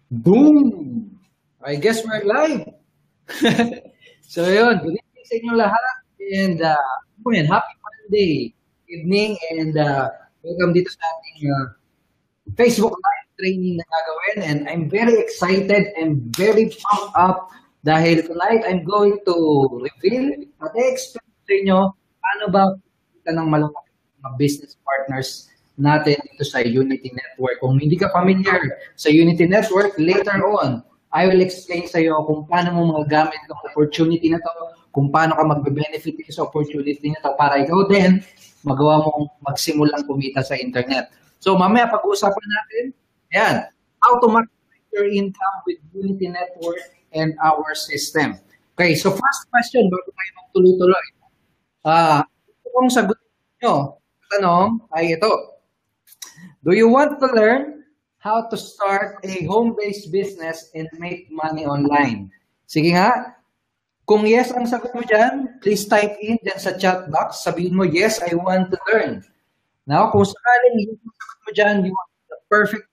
Boom! I guess we're live. So yun, good evening sa inyo lahat. And happy Monday evening and welcome dito sa ating Facebook Live training na gagawin. And I'm very excited and very pumped up dahil tonight I'm going to reveal at explain sa inyo paano ba kita ng malaki mga business partners natin dito sa Unity Network. Kung hindi ka familiar sa Unity Network, later on, I will explain sa iyo kung paano mo magagamit ng opportunity na to, kung paano ka magbe-benefit sa opportunity na to para ikaw din magawa mong magsimulang kumita sa internet. So mamaya pag-uusapan natin, ayan, how to maximize your income with Unity Network and our system. Okay, so first question, bago tayo magtuloy-tuloy. Ito kong sagutin nyo, tanong ay ito. Do you want to learn how to start a home-based business and make money online? Sige nga. Kung yes ang sagot mo dyan, please type in dyan sa chat box. Sabihin mo, yes, I want to learn. Now, kung sakaling yung sagot mo dyan, you want the perfect,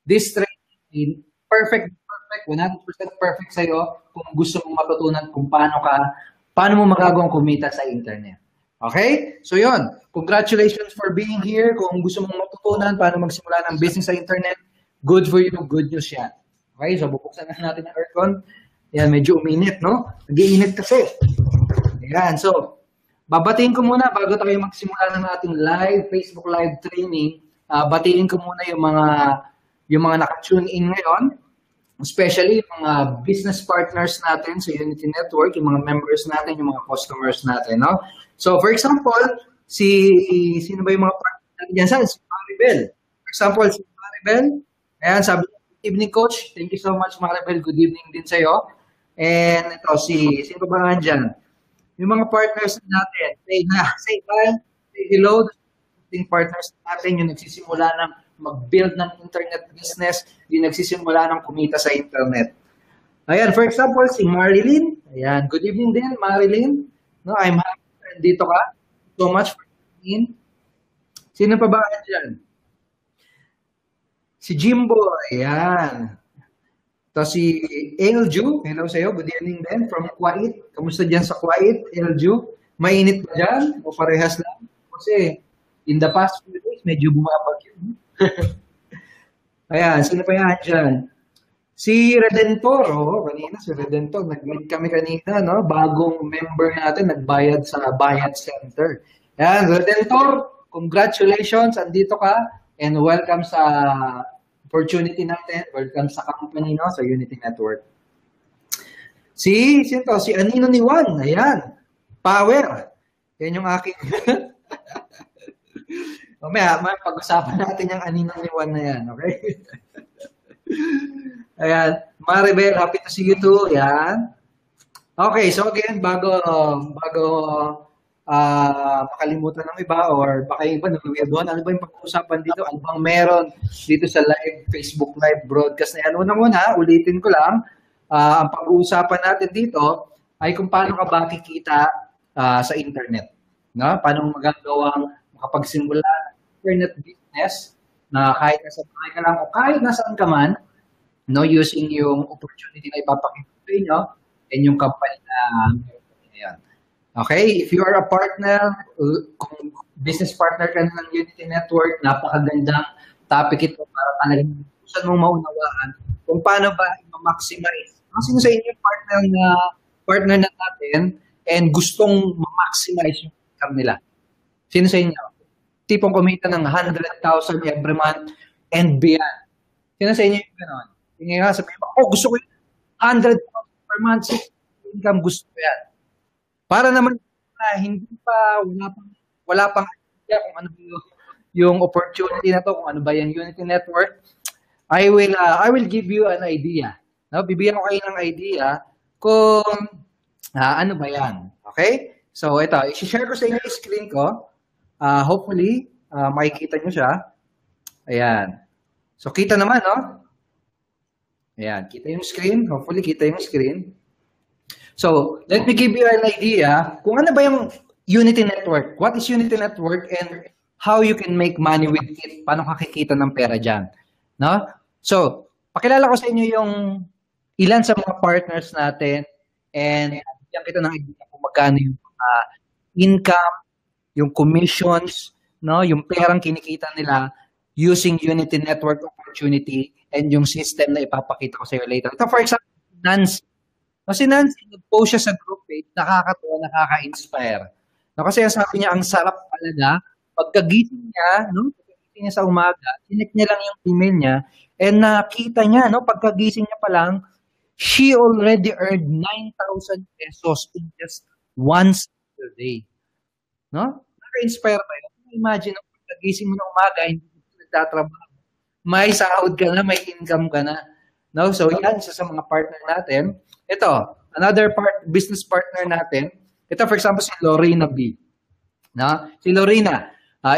this training, perfect, 100% perfect sa'yo kung gusto mong matutunan kung paano mo magagawang kumita sa internet. Okay? So yun, congratulations for being here. Kung gusto mong matutunan paano magsimula ng business sa internet, good for you, good news yan. Okay? So bubuksan na natin ang aircon. Yan, medyo uminit, no? Nag-iinit kasi. Ayan, so babatiin ko muna bago tayo magsimula ng ating live, Facebook live training. Batiin ko muna yung mga naka-tune in ngayon. Especially yung mga business partners natin sa Unity Network, yung mga members natin, yung mga customers natin, no? So, for example, sino ba yung mga partners natin dyan? Si Maribel. For example, si Maribel, ayan, sabi, good evening, coach. Thank you so much, Maribel. Good evening din sa'yo. And ito, sino ba nga dyan? Yung mga partners natin, say hi, say hello, yung partners natin, yung nagsisimula ng mag-build ng internet business, yung nagsisimula ng kumita sa internet. Ayan, for example, si Marilyn. Ayan, good evening din, Marilyn. No, I'm happy dito ka. So much for being in. Sino pa ba dyan? Si Jimbo. Ayan. Ito si Elju. Hello sa'yo. Good evening din from Kuwait. Kamusta dyan sa Kuwait, Elju? Mainit ba dyan? O parehas lang? Kasi in the past few days, medyo bumabagyo. Ayan, sino pa yan dyan? Si Redentor, kanina si Redentor, nag-meet kami kanina, no? Bagong member natin, nagbayad sa Bayad Center. Ayan, Redentor, congratulations, andito ka, and welcome sa opportunity natin, welcome sa company, no? Sa Unity Network. Si Anino ni Juan, ayan, power. Yan yung aking... Mamaya, pag-usapan natin yung Anino ni Juan na yan, okay? Ayan, Maribel, happy to see you too. Ayan. Okay, so again, bago makalimutan ng iba or baka yung iba doon, ano ba yung pag-uusapan dito? Ano bang meron dito sa live, Facebook live broadcast na yan? Unang-una, ulitin ko lang, ang pag-uusapan natin dito ay kung paano ka ba kikita sa internet. No? Paano magagawang makapagsimula ng internet business na kahit nasa bahay ka lang o kahit nasaan ka man, no, using yung opportunity na ipapakita sa inyo and yung company na yan. Okay, if you are a partner, kung business partner ka ng Unity Network, napakagandang topic ito para talagang gusto mong maunawaan kung paano ba i-maximize. Sino sa inyo yung partner na natin and gustong ma-maximize yung income nila? Sino sa inyo? Tipong kumita ng 100,000 every month and beyond. Sino sa inyo yung gano'n? Yung nga sabihin mo, gusto ko yung 100,000 per month income, gusto ko yan. Para naman wala pang idea kung ano yung opportunity na to, kung ano ba yung Unity Network, I will give you an idea. No? Bibigyan ko kayo ng idea kung ano ba yan. Okay? So ito, i-share ko sa inyo yung screen ko. Hopefully, makikita nyo siya. Ayan. So kita naman, no? Ayan, kita yung screen. Hopefully, kita yung screen. So, let me give you an idea kung ano ba yung Unity Network. What is Unity Network and how you can make money with it? Paano ka kikita ng pera dyan? No? So, Pakilala ko sa inyo yung ilan sa mga partners natin and bigyan kita ng idea kung magkano yung income, yung commissions, no, yung perang kinikita nila using Unity Network Opportunity and yung system na ipapakita ko sa iyo later. Ito for example, Nancy. No, si Nancy, nag-post siya sa group page, nakakatuwa, nakaka-inspire. No, kasi sabi niya, ang sarap talaga. Pagkagising niya, no, pagkagising niya sa umaga, sinek niya lang yung email niya, and nakita niya, no, pagkagising niya pa lang, she already earned 9,000 pesos in just one single day. No? Naka-inspire ba yun? Imagine, pagkagising mo ng umaga, hindi mo nagtatrabaho. May sahod ka na, may income ka na. No? So, yan, isa sa mga partner natin. Ito, another business partner natin. Ito, for example, si Lorena B. No? Si Lorena,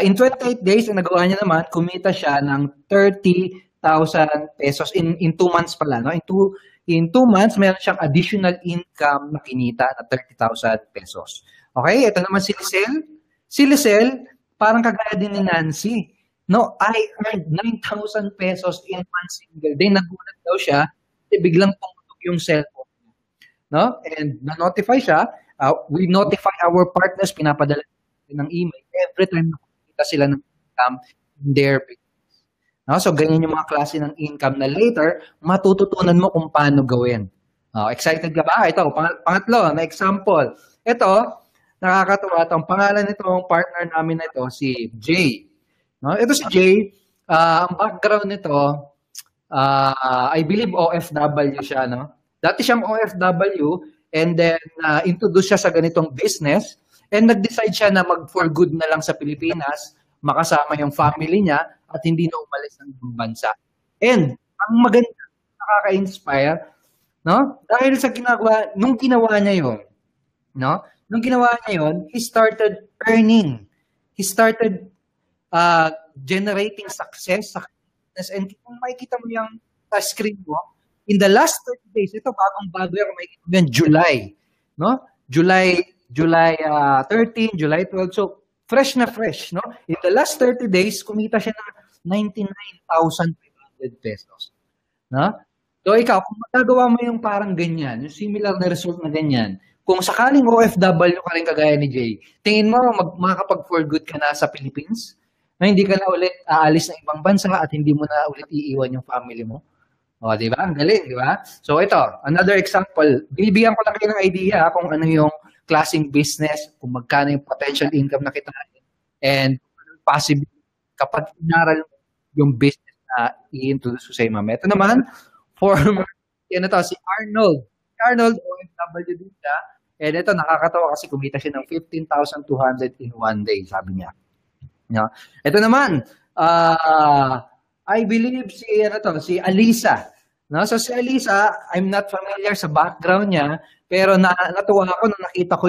in 28 days, ang nagawa niya naman, kumita siya ng 30,000 pesos in 2 months pala. No? In 2 months, meron siyang additional income na kinita na 30,000 pesos. Okay, ito naman si Lisel. Si Lisel, parang kagaya din ni Nancy. No, I earned 9,000 pesos in one single day. Nagulat daw siya, kasi biglang tumutok yung cellphone. No? And na-notify siya. We notify our partners, pinapadala ng email every time nakikita sila ng income in their business. No? So, ganyan yung mga klase ng income na later, matututunan mo kung paano gawin. Excited ka ba? Ito, pangatlo, na example. Ito, nakakatuwa. Ang pangalan nitong partner namin na ito, si Jay. No? Ito si Jay, ang background nito, I believe OFW siya. No? Dati siyang OFW and then introduce siya sa ganitong business and nag-decide siya na mag-for good na lang sa Pilipinas, makasama yung family niya at hindi na umalis ng ibang bansa. And ang maganda, nakaka-inspire, no? Dahil sa nung ginawa niya yun, no? Nung ginawa niya yun, he started earning. He started generating success sa business. And kung makikita mo yung screen mo, in the last 30 days, ito bagong-bago yan, kung makikita mo yan, July. No? July 13, July 12. So, fresh na fresh. No? In the last 30 days, kumita siya ng 99,500 pesos. No? So, ikaw, kung magagawa mo yung parang ganyan, yung similar na result na ganyan, kung sakaling OFW ka rin kagaya ni Jay, tingin mo makakapag-for good ka na sa Philippines? Na hindi ka na ulit aalis ng ibang bansa at hindi mo na ulit iiwan yung family mo? O, di ba? Ang galing, di ba? So, ito, another example. Binibigyan ko lang kayo ng idea kung ano yung klaseng business, kung magkano yung potential income na kitain, and possibly kapag inaral yung business na i-introduce ko sa iyo, ma'am. Ito naman, former, si Arnold. Arnold, OFW din siya. And ito, nakakatawa kasi kumita siya ng 15,200 in one day, sabi niya. No? Ito naman, I believe si Alisa. No? So si Alisa, I'm not familiar sa background niya, pero natuwa ako nung nakita ko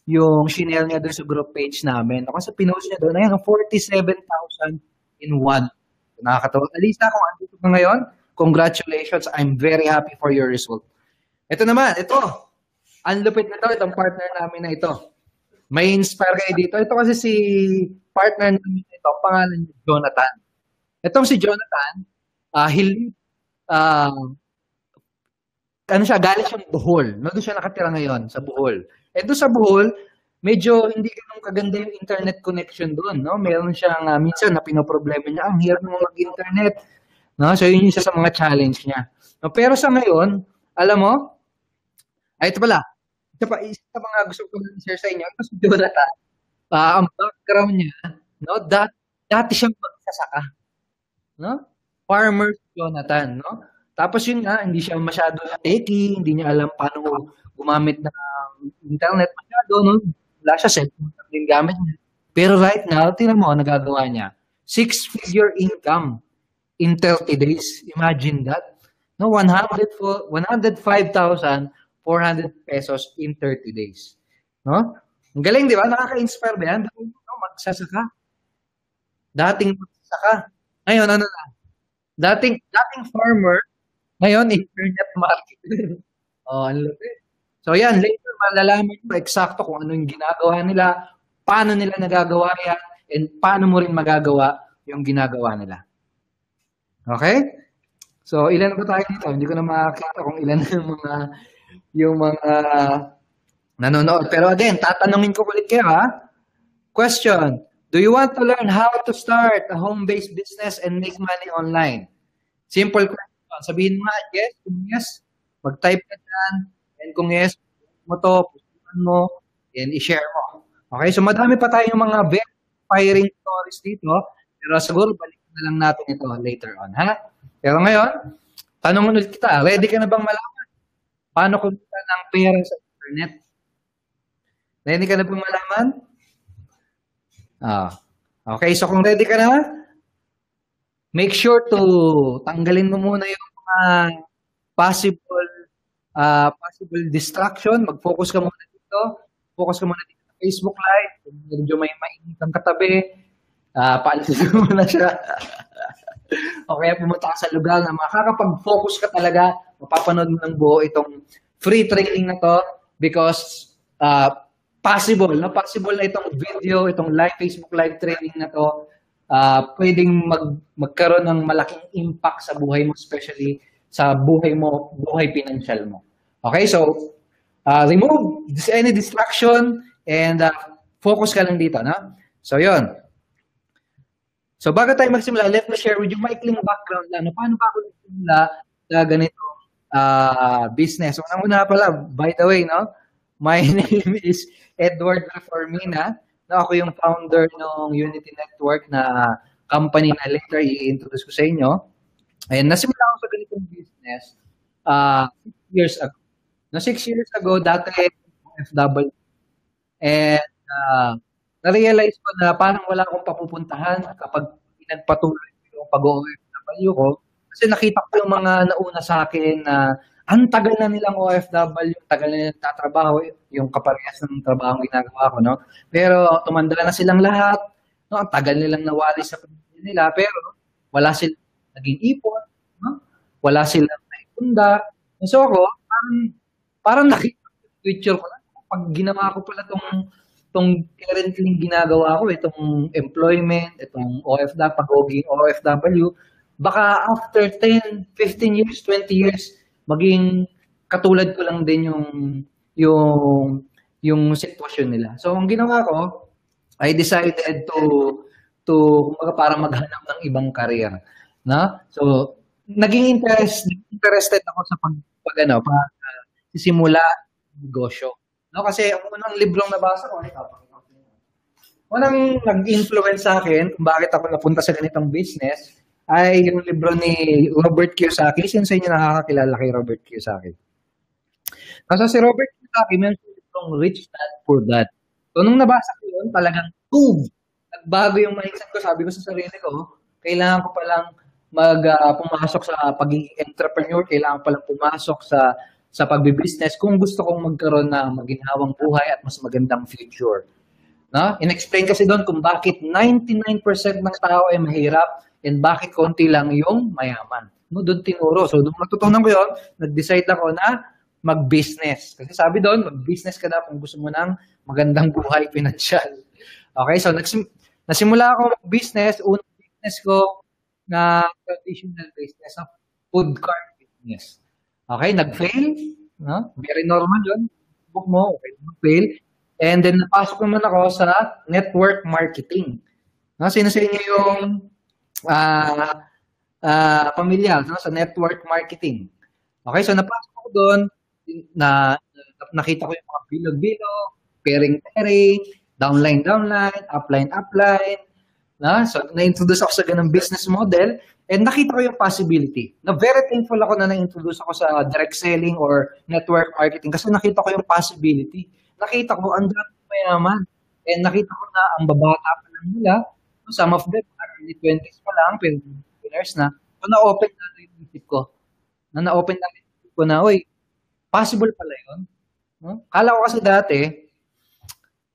yung shinare niya doon sa group page namin. Kasi pinost niya doon, ayan, 47,000 in one. Nakakatawa. Alisa, kung andito ka ngayon, congratulations. I'm very happy for your result. Ito naman, ito. Ang lupit na ito, itong partner namin na ito. May inspire kayo dito. Ito kasi si partner namin ito, pangalan niya Jonathan. Itong si Jonathan, galing siyang Bohol. No, doon siya nakatira ngayon, sa Bohol. And doon sa Bohol, medyo hindi ganun kaganda yung internet connection doon. No? Meron siyang, minsan na pinoproblema niya, ang hirap mo mag-internet. No? So yun yung isa sa mga challenge niya. No? Pero sa ngayon, alam mo, ito pala, isa sa mga gusto ko i-share sa inyo, ito si Jonathan. Ang background niya, no, dati siyang magsasaka. No? Farmer Jonathan, no? Tapos yun nga, hindi siya masyado techy, hindi niya alam paano gumamit ng internet masyado, no? Wala siya cellphone din gamit niya. Pero right now, tingnan mo, nagagawa niya. 6-figure income in 30 days. Imagine that. No, 105,400 pesos in 30 days. No? Ang galing, di ba? Nakaka-inspire ba yan? Magsasaka. Dating magsasaka. Ngayon, ano na? Dating farmer, ngayon, internet marketer. Ang lupit. So, yan. Later, malalaman mo eksakto kung ano yung ginagawa nila, paano nila nagagawa yan, and paano mo rin magagawa yung ginagawa nila. Okay? So, ilan ba tayo dito? Hindi ko na makakita kung ilan yung mga nanonood. Pero again, tatanungin ko ulit kayo ha. Question, do you want to learn how to start a home-based business and make money online? Simple question. Sabihin mo nga, yes. Kung yes, mag-type ka dyan. And kung yes, mo to, pusukan mo, and i-share mo. Okay, so madami pa tayong mga very inspiring stories dito. Pero siguro, balik na lang natin ito later on, ha? Pero ngayon, tanong ulit kita, ready ka na bang malaman paano kumita ng pera sa internet? Ready ka na bang malaman? Okay, so kung ready ka na, make sure to tanggalin mo muna yung mga possible distraction. Mag-focus ka muna dito. Focus ka muna dito sa Facebook Live. Kung medyo may mainit ang katabi, paalisin mo na siya. O kaya pumunta ka sa lugar na makakapag-focus ka talaga, mapapanood mo ng buo itong free training na to because possible na itong video, itong live Facebook live training na to, pwedeng magkaroon ng malaking impact sa buhay mo, especially sa buhay mo, buhay financial mo. Okay, so remove any distraction and focus ka lang dito, no? So yun. So bago tayo magsimula, let me share with you maikling background lang. Paano ba ako nagsimula sa ganito business? Unang-una pala, by the way, no? My name is Edward Reformina. No, ako yung founder ng Unity Network na company na later i-introduce ko sa inyo. And nasimula ako sa ganitong business 6 years ago. No, 6 years ago, dati OFW. And na-realize ko na parang wala akong papupuntahan kapag pinagpatuloy yung pag-OFW ko. Kasi nakita ko yung mga nauna sa akin na ang tagal na nilang OFW, tagal na nilang tatrabaho, yung kaparehas ng trabaho ginagawa ko, no? Pero tumanda na silang lahat, no? Ang tagal nilang nawali sa pamilya nila, pero wala silang naging ipon, no? Wala silang naipunda. So ako, parang nakita yung future ko na. Pag ginawa ko pala itong currently ginagawa ko, itong employment, itong OFW, pag-oging OFW, baka after 10, 15 years, 20 years, maging katulad ko lang din yung sitwasyon nila. So, ang ginawa ko, I decided to para maghanap ng ibang career. No? So, naging interested ako sa sisimula negosyo. No, kasi ang unang librong nabasa ko, unang nag-influence sa akin kung bakit ako napunta sa ganitong business ay yung libro ni Robert Kiyosaki. Sino sa inyo nakakakilala kay Robert Kiyosaki? Kasi si Robert Kiyosaki, may librong Rich Dad Poor Dad. So, nung nabasa ko yun, talagang boom! Nagbago yung mindset ko. Sabi ko sa sarili ko, kailangan ko palang pumasok sa pagiging entrepreneur, kailangan palang pumasok sa pagbibusiness kung gusto kong magkaroon ng maginhawang buhay at mas magandang future. No? In-explain kasi doon kung bakit 99% ng tao ay mahirap and bakit konti lang yung mayaman. No, doon tinuro. So, doon matutunan ko yun, nag-decide ako na mag-business. Kasi sabi doon, mag-business ka na kung gusto mo ng magandang buhay financial. Okay, so nasimula ako mag-business. Unang business ko na traditional business, na food cart business. Okay, nag-fail. No? Very normal yun. Book mo, okay, nag-fail. And then, napasok naman ako sa network marketing. No? Sino sa inyo yung pamilyar sa network marketing? Okay, so napasok ako doon, nakita ko yung mga bilog-bilog, pairing-pairing, downline, upline. No? So, na-introduce ako sa ganung business model. And nakita ko yung possibility. Na very thankful ako na na-introduce ako sa direct selling or network marketing kasi nakita ko yung possibility. Nakita ko ang dami mayaman. And nakita ko na ang babata pa lang nila. Some of them, early 20s pa lang, pero winners na. So, na-open na yung isip ko. Na-open na yung isip ko na, uy, possible pala yun. No? Kala ko kasi dati,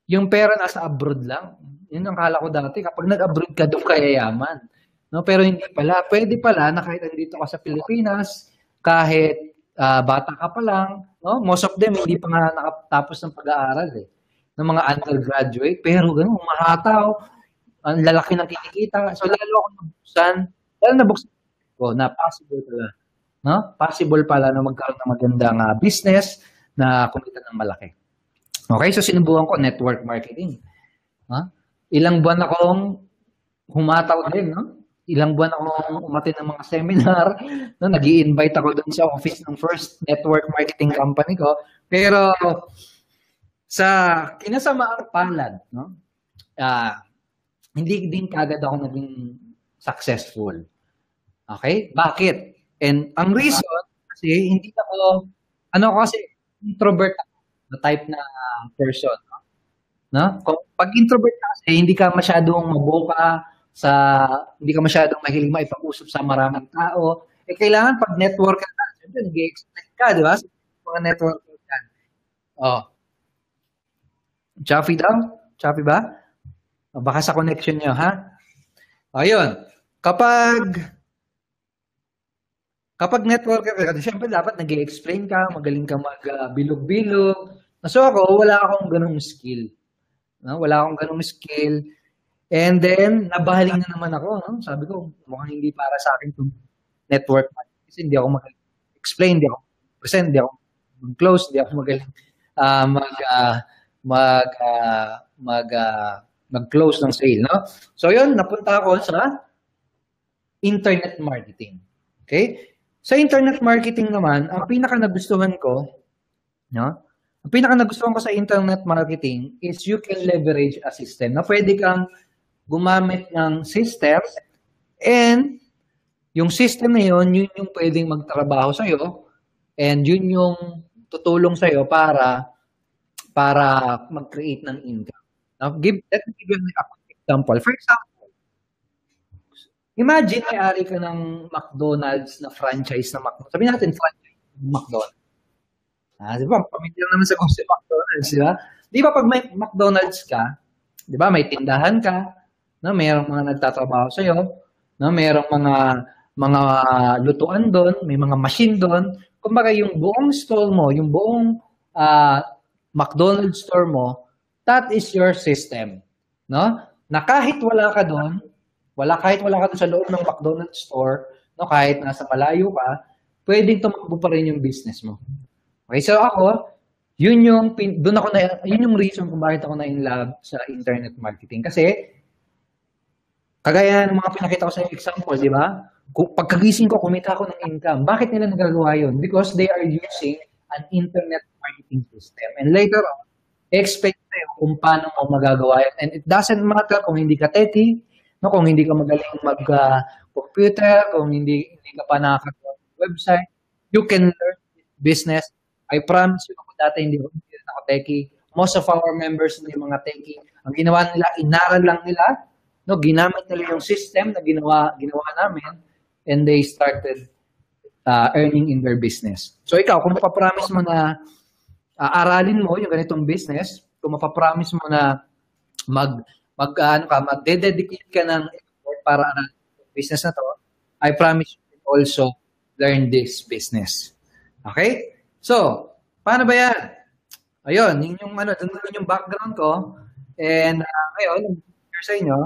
yung pera nasa abroad lang. Yun ang kala ko dati. Kapag nag-abroad ka, doon ka yayaman. No, pero hindi pala. Pwede pala na kahit nandito ka sa Pilipinas, kahit bata ka pa lang, no? Most of them hindi pa nga nakatapos ng pag-aaral ng mga undergraduate, pero gano'n, mahataw, ang lalaki ng kinikita. So lalo ako nabuksan ko na possible pala, no? Possible pala na magkaroon ng magandang business na kumita ng malaki. Okay, so sinubukan ko network marketing. Ilang buwan akong humataw din, no? Ilang buwan akong umattend ng mga seminar, no? Nag-i-invite ako dun sa office ng first network marketing company ko. Pero sa kinasamaang palad, no? Hindi din kagad ako naging successful. Okay? Bakit? And ang reason kasi hindi ako kasi introvert ako, na type na person, no? Kung pag introvert ka kasi hindi ka masyadong maboka hindi ka masyadong mahilig maipag-usap sa maraming tao. Kailangan pag network ka, siyempre nag-i-explain ka, di ba? Sa mga network ka. Choppy daw? Choppy ba? Baka sa connection nyo, ha? Ayun. Kapag networker ka, siyempre dapat nag-i-explain ka, magaling ka mag-bilog-bilog. So ako, wala akong ganung skill. No? Wala akong ganung skill. And then, nabahaling na naman ako. No? Sabi ko, mukhang hindi para sa akin itong network. Kasi hindi ako mag-explain, hindi ako present, hindi ako mag-close, hindi ako magaling mag-close ng sale. No? So yun, napunta ako sa internet marketing. Okay? Sa internet marketing naman, ang pinaka-nagustuhan ko, no? Ang pinaka-nagustuhan ko sa internet marketing is you can leverage a system na pwede kang gumamit ng system and yung system na yun yung pwedeng magtrabaho sa'yo and yun yung tutulong sa'yo para mag-create ng income. Now, let me give you an example. For example, imagine may-ari ka ng McDonald's na franchise na McDonald's. Sabihin natin franchise ng McDonald's. Di ba? Pamilyar naman sa si McDonald's, di ba? Di ba pag may McDonald's ka, di ba may tindahan ka, no? Mayroong mga nagtatrabaho sa'yo, no? Mayroong mga lutuan doon, may mga machine doon. Kumbaga yung buong stall mo, yung buong McDonald's store mo, that is your system, no? Na kahit wala ka doon sa loob ng McDonald's store, no, kahit nasa malayo ka, pwedeng tumakbo pa rin yung business mo. Okay, so ako, yun yung reason kung bakit ako na-in-love sa internet marketing. Kasi, kagaya ng mga pinakita ko sa example, di ba? Pagkagising ko, kumita ako ng income. Bakit nila nagagawa yun? Because they are using an internet marketing system. And later on, expect tayo kung paano mo magagawa yun. And it doesn't matter kung hindi ka techie, no, kung hindi ka magaling mag-computer, kung hindi ka pa nakakagawa ng website, you can learn this business. I promise you, ako dati hindi ako techie. Most of our members hindi mga techie. Ang ginawa nila, inaral lang nila, no, ginamit nila yung system na ginawa namin, and they started earning in their business. So ikaw, kung mapapromise mo na aralin mo yung ganitong business, kung mapapromise mo na mag-dedicate ka ng effort para aralin yung business na to, I promise you can also learn this business. Okay? So, paano ba yan? Ayun, yung yung background ko. And ngayon, share sa inyo.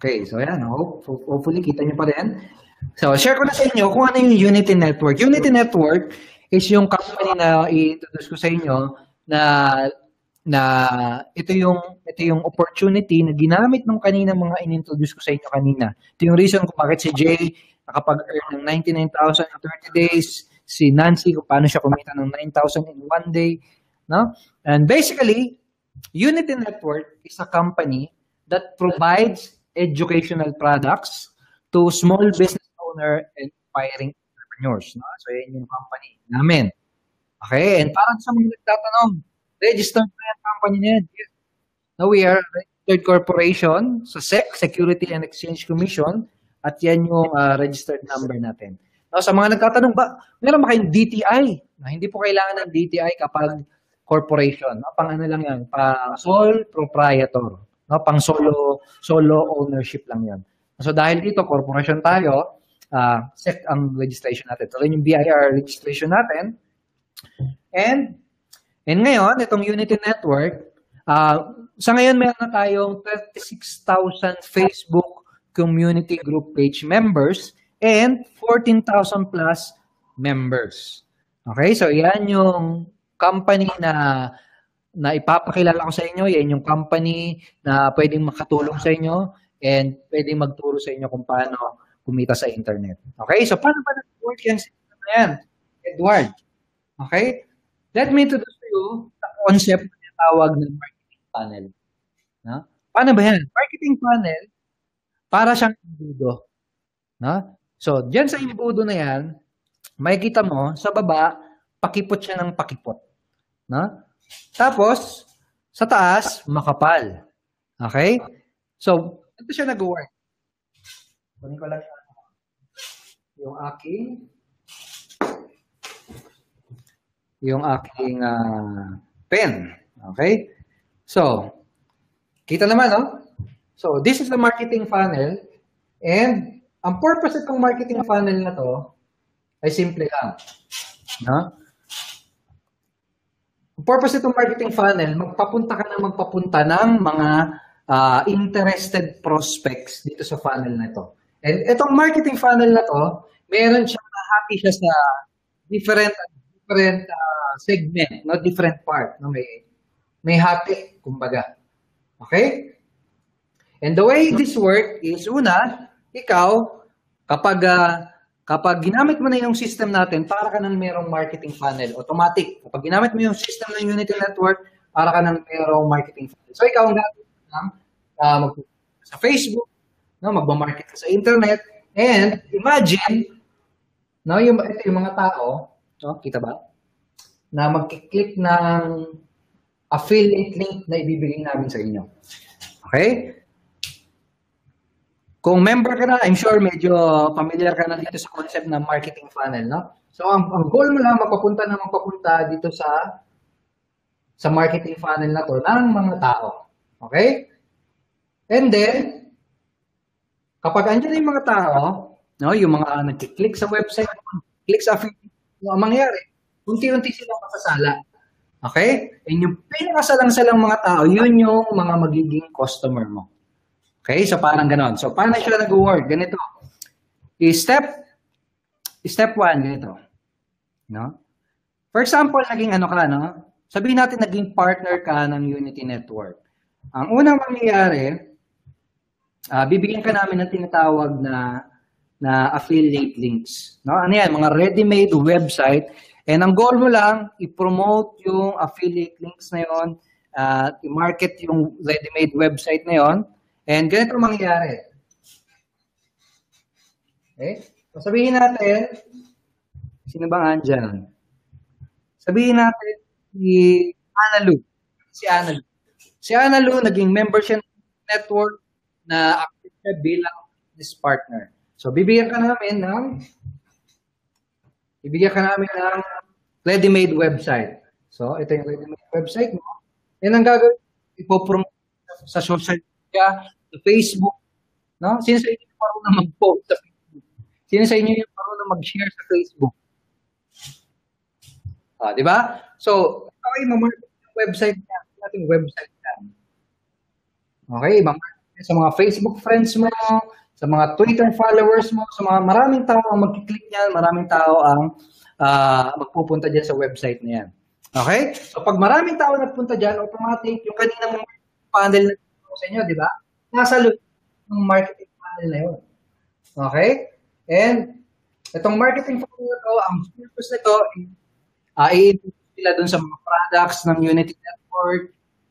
Okay, so ayan. Hopefully, kita nyo pa rin. So, share ko na sa inyo kung ano yung Unity Network. Unity Network is yung company na i-introduce ko sa inyo na ito yung opportunity na ginamit nung kanina mga in-introduce ko sa inyo kanina. Ito yung reason kung bakit si Jay nakapag-earn ng 99,000 in 30 days, si Nancy kung paano siya kumita ng 9,000 in 1 day, no? And basically, Unity Network is a company that provides educational products to small business owner and aspiring entrepreneurs, no? So yan yung company namin. Okay, and para sa mga nagtatanong, registered na yung company na yan. Now, we are a registered corporation sa SEC, Security and Exchange Commission, at yan yung registered number natin. Now, sa mga nagtatanong, meron ba kayong DTI? Hindi po kailangan ng DTI kapag corporation. No? Pang ano lang yan, pang sole proprietor. No? Pang solo ownership lang yan. So, dahil dito, corporation tayo, SEC ang registration natin. So, yung BIR registration natin. And ngayon, itong Unity Network, Sa ngayon, meron na tayong 36,000 Facebook community group page members and 14,000 plus members. Okay, so yan yung company na ipapakilala ko sa inyo. Yan yung company na pwedeng makatulong sa inyo and pwedeng magturo sa inyo kung paano kumita sa internet. Okay, so paano ba nag-work yung system na yan, Edward? Okay, let me introduce to you the concept na tawag ng marketing funnel. No? Paano ba yan? Marketing funnel, para siyang imbudo. No? So, dyan sa imbudo na yan, makikita mo, sa baba, pakipot siya ng pakipot. No? Tapos, sa taas, makapal. Okay? So, ito siya nag-work. Kunin ko lang yung aking pen. Okay? So, kita naman, no? So, this is the marketing funnel. And, ang purpose itong marketing funnel na to ay simple lang. No? Ang purpose itong marketing funnel, magpapunta ng mga interested prospects dito sa funnel na to. And itong marketing funnel na to, meron siya, nahati siya sa different segment, no, different part, no, may hati, kumbaga. Okay? And the way this work is, una, ikaw, kapag ginamit mo na yung system natin, para ka nang merong marketing funnel, automatic. Kapag ginamit mo yung system ng Unity Network, para ka nang merong marketing funnel. So ikaw ang gagawin lang, sa Facebook, no, magma-market ka sa internet, and imagine, no, ito yung mga tao, no, kita ba? Na magkiklik ng affiliate link na ibibigay namin sa inyo. Okay? Kung member ka na, I'm sure medyo familiar ka na dito sa concept ng marketing funnel, no? So, ang goal mo lang, magpapunta dito sa marketing funnel na to ng mga tao. Okay? And then, kapag andyan yung mga tao, no, yung mga nagkiklik sa website, click sa affiliate, ang mangyayari, unti-unti silang masasala. Okay? And yung pinakasalang-salang mga tao, yun yung mga magiging customer mo. Okay? So, parang ganon. So, paano siya nag-work? Ganito. Step 1, ganito. No? For example, naging ano ka, no? Sabihin natin naging partner ka ng Unity Network. Ang unang mangyayari, bibigyan ka namin ng tinatawag na affiliate links. No? Ano yan? Mga ready-made website. And ang goal mo lang, i-promote yung affiliate links na yon, i-market yung ready-made website na yon. And ganito mangyayari. Okay? So sabihin natin, sino bang andyan? Sabihin natin, si Analu. Si Analu, naging member siya ng network na active siya bilang business partner. So bibigyan ka namin ng ready-made website. So ito yung ready-made website mo. Yan ang gagawin, ipopromote sa social media, sa Facebook. No? Sino sa inyo yung marunong mag-post sa Facebook? Sino sa inyo yung marunong mag-share sa Facebook? Di ba? So, okay, ma-market yung website niya. Ating website niya. Okay, ma-market sa mga Facebook friends mo, sa mga Twitter followers mo, sa mga maraming tao ang magkiklik niyan, maraming tao ang magpupunta dyan sa website na yan. Okay? So, pag maraming tao nagpunta dyan, automatic, yung kaninang panel na sa inyo, di ba? Nasa loob ng marketing funnel na yun. Okay? And, itong marketing funnel na ito, ang purpose nito, i-introduce sila dun sa mga products ng Unity Network,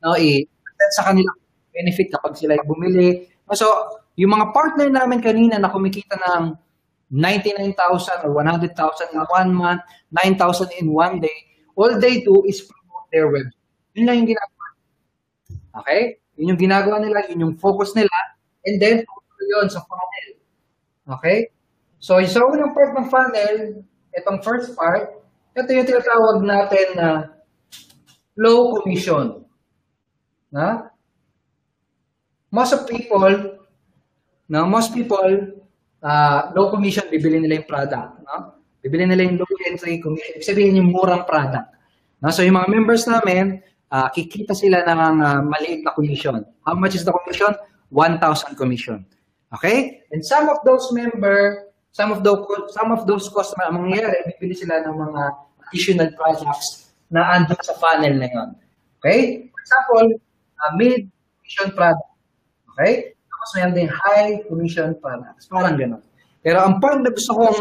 no? I-present sa kanila benefit kapag sila bumili. So, yung mga partner namin kanina na kumikita ng 99,000 or 100,000 in 1 month, 9,000 in 1 day, all they do is promote their website. Yun lang yung ginagawa. Okay? Yun yung ginagawa nila, yun yung focus nila, and then, yun sa funnel. Okay? So, sa unang part ng funnel, itong first part, ito yung tinatawag natin na low commission. Na? Most people, low commission, bibili nila yung product. No? Bibili nila yung low entry commission. Ibig sabihin yung murang product. No? So, yung mga members namin, kikita sila ng maliit na commission. How much is the commission? 1,000 commission. Okay? And some of those customers, ang mangyayari, bibili sila ng mga additional products na andun sa funnel na yun. Okay? For example, mid-commission product. Okay? Tapos mayroon din high commission products. Parang gano'n. Pero ang point na gusto kong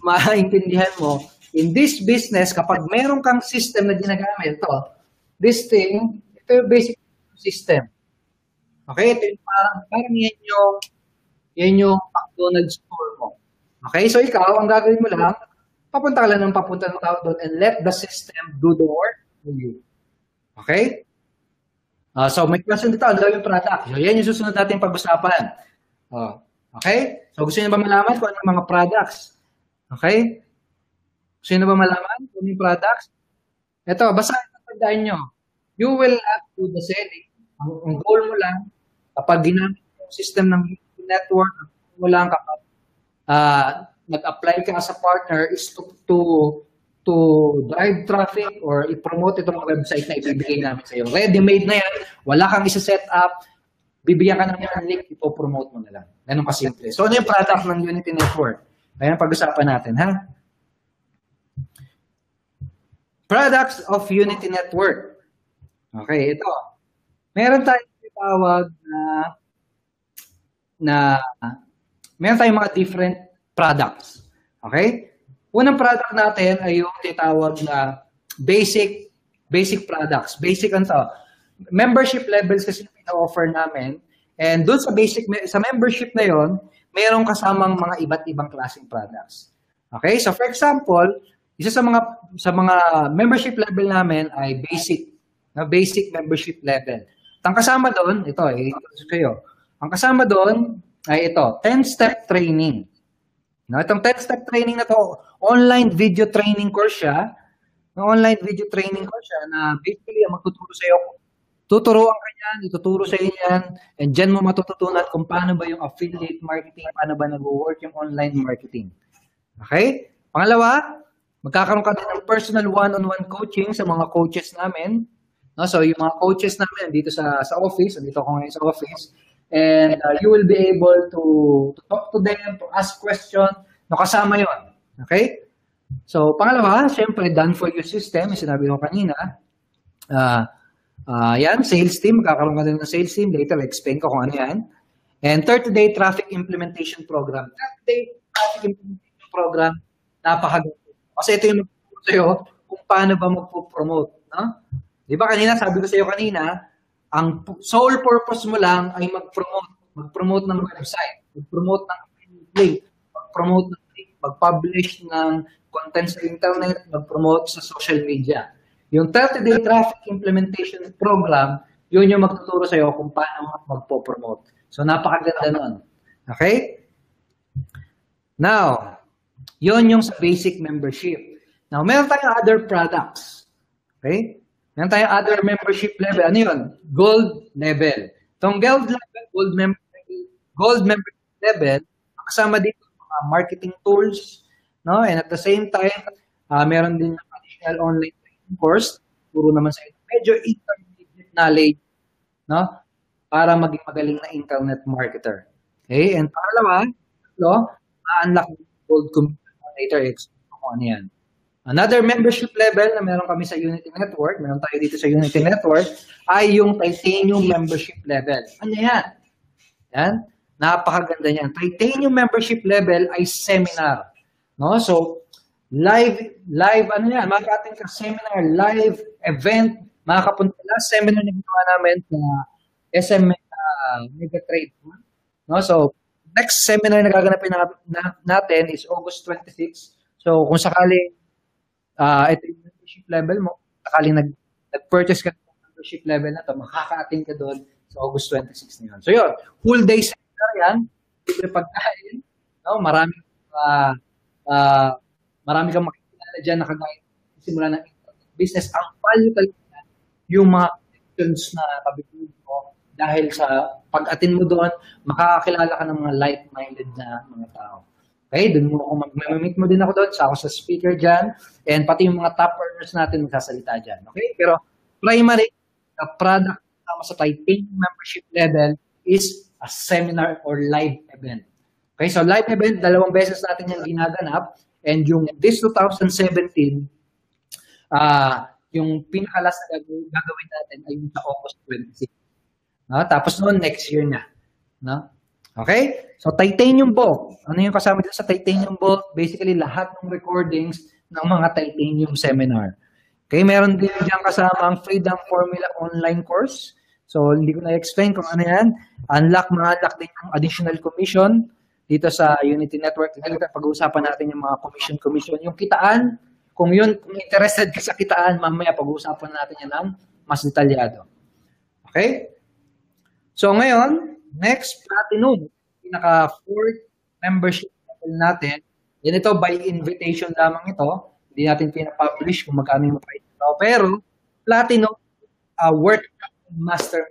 maintindihan mo, in this business, kapag meron kang system na ginagamit, this thing, ito yung basic system. Okay? Ito yung parang yan yung McDonald's store mo. Okay? So ikaw, ang gagawin mo lang, papunta ka lang ng papunta ng tao doon and let the system do the work for you. Okay? So may question dito, ang gawin product. So yan yung susunod natin pag-usapan. Okay? So gusto niyo ba malaman kung ano yung mga products? Okay? Gusto niyo ba malaman kung ano yung products? Ito, basta tandaan nyo. You will not do the selling. Ang goal mo lang, kapag ginamit yung system ng network, mo lang kapag nag-apply ka as a partner is to drive traffic or i-promote itong website na ibibigay namin sa iyo. Ready-made na yan, wala kang isa-set up, bibigyan ka namin ng link, ipo-promote mo na lang. Ganun kasimple. So, ano yung product ng Unity Network? Ayan, pag-usapan natin, ha? Products of Unity Network. Okay, ito. Meron tayong tinatawag meron tayong mga different products. Okay? Unang product natin ay yung tinatawag na basic products. Basic membership levels kasi ina-offer namin. And doon sa membership na yon, mayroong kasamang mga iba't ibang klaseng products. Okay? So for example, isa sa mga membership level namin ay basic membership level. Ang kasama doon, ito kayo. Ang kasama doon ay ito, 10-step training. No, itong 10-step training na to, online video training course siya. Online video training course siya na basically magtuturo sa iyo. Tuturuan ka yan, ituturo sa iyo yan, and dyan mo matututunan kung paano ba yung affiliate marketing, paano ba nag-work yung online marketing. Okay? Pangalawa, magkakaroon ka din ng personal one-on-one coaching sa mga coaches namin. No, so yung mga coaches namin dito sa office, dito ako ngayon sa office, and you will be able to talk to them, to ask questions, kasama yon. Okay? So, pangalawa, syempre, done for you system, yung sinabi ko kanina. Yan, sales team, magkakaroon ka din ng sales team. Later, explain ko kung ano yan. And 30-day traffic implementation program. 30-day traffic implementation program, napakaganda. Kasi ito yung magpupulot sa'yo kung paano ba magpupromote. No? Di ba kanina, sabi ko sa'yo kanina, ang sole purpose mo lang ay mag-promote ng website, mag-promote ng link, mag-promote ng link, mag-publish ng content sa internet, mag-promote sa social media. Yung 30-day traffic implementation program, yun yung magtuturo sa'yo kung paano magpo-promote. So, napakaganda nun. Okay? Now, yun yung sa basic membership. Now, meron tayong other products. Okay? Meron tayong other membership level. Ano yun? Gold level. Itong gold membership level, kasama dito mga marketing tools, no? And at the same time, meron din ng additional online training course. Puro naman sa ito. Medyo intermediate knowledge, no? Para maging magaling na internet marketer. Okay? And pangalawa, ma-unlock gold community. Later, explain ko kung ano yan. Another membership level na meron kami sa Unity Network, meron tayo dito sa Unity Network, ay yung Titanium membership level. Ano yan? Yan. Napakaganda yan. Titanium membership level ay seminar. No? So, live, ano yan? Mag-attend ka seminar, live event, makakapunta. Last seminar na ginawa namin na SM Megatrade. No? So, next seminar na gaganapin natin is August 26. So, kung sakali ito yung membership level mo, sakaling nag-purchase ka ng membership level na ito, makaka-attend ka doon sa August 26 na yun. So yun, full day seminar yan, libre pagkain, no? Marami kang makikilala dyan na kagaya simula ng business. Ang value talaga yung mga connections na kabigyan mo dahil sa pag-attend mo doon, makakakilala ka ng mga like-minded na mga tao. Okay, doon mo ako mag-meet mo din ako doon, ako sa speaker dyan, and pati yung mga top earners natin magsasalita dyan. Okay, pero primary product kasama sa titanium membership level is a seminar or live event. Okay, so live event, 2 beses natin yung ginaganap, and yung this 2017, yung pinakalas na gagawin natin ay yung sa August 26. Tapos noon, next year na. No? Okay? So, titanium vault. Ano yung kasama dito sa titanium vault? Basically, lahat ng recordings ng mga titanium seminar. Okay? Meron din dyan kasama ang Freedom Formula online course. So, hindi ko na-explain kung ano yan. Unlock din yung additional commission dito sa Unity Network. Pag-uusapan natin yung mga commission. Yung kitaan, kung interested ka sa kitaan, mamaya pag-uusapan natin yan ng mas detalyado. Okay? So ngayon, next, Platinum. Pinaka-4th membership level natin. Yan ito, by invitation lamang ito. Hindi natin pinapublish kung magkano yung price ito. Pero, Platinum, workshop master.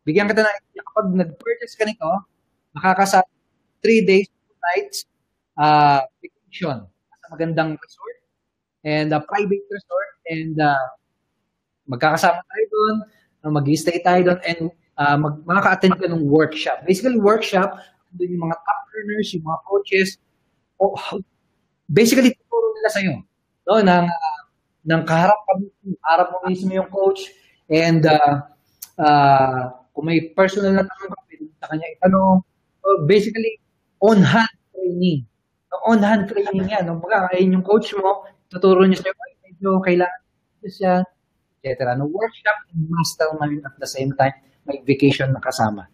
Bigyan kita na, kapag nag-purchase ka nito, makakasama 3 days, 2 nights, vacation sa magandang resort and private resort, and magkakasama tayo doon, mag-stay tayo doon, and makaka-attend ka ng workshop. Basically, workshop, doon yung mga top earners, yung mga coaches, basically, tuturo nila sa'yo. No? Ng kaharap mo mismo yung coach, and kung may personal na tanong ka, pwede sa kanya itanong. So, basically, on-hand training. On-hand training yan. Nung ayun yung coach mo, tuturo niya sa'yo, medyo kailangan siya, etc. No, workshop and mastermind at the same time, may vacation na kasama.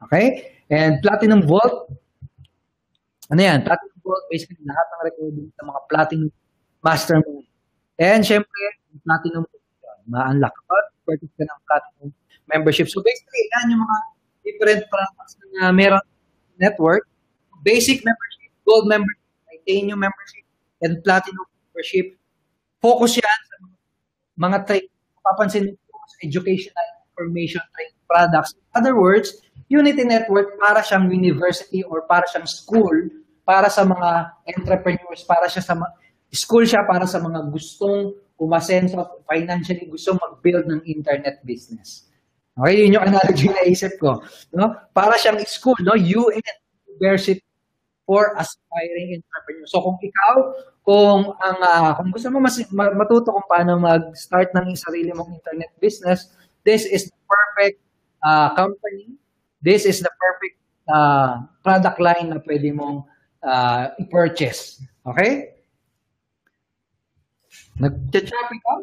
Okay? And Platinum Vault, ano yan? Platinum Vault, basically lahat ng recording sa mga Platinum Mastermind. And syempre, Platinum ma-unlock ka, purchase ka ng Platinum membership. So basically, yan yung mga different products na meron network. Basic membership, Gold membership, Titanium membership, and Platinum membership. Focus yan sa mga trade. Papansin mo sa educational information trade products. In other words, Unity Network para siyang university or para siyang school para sa mga entrepreneurs, para siya sa school siya para sa mga gustong umasenso financially, gustong mag-build ng internet business. Okay, yun yung analogy na isip ko. No? Para siyang school, no? UN, University for Aspiring Entrepreneurs. So kung ikaw, kung gusto mo matuto kung paano mag-start ng sarili mong internet business, this is the perfect company. This is the perfect product line na pwede mong i-purchase. Okay? Nag-shopping ka?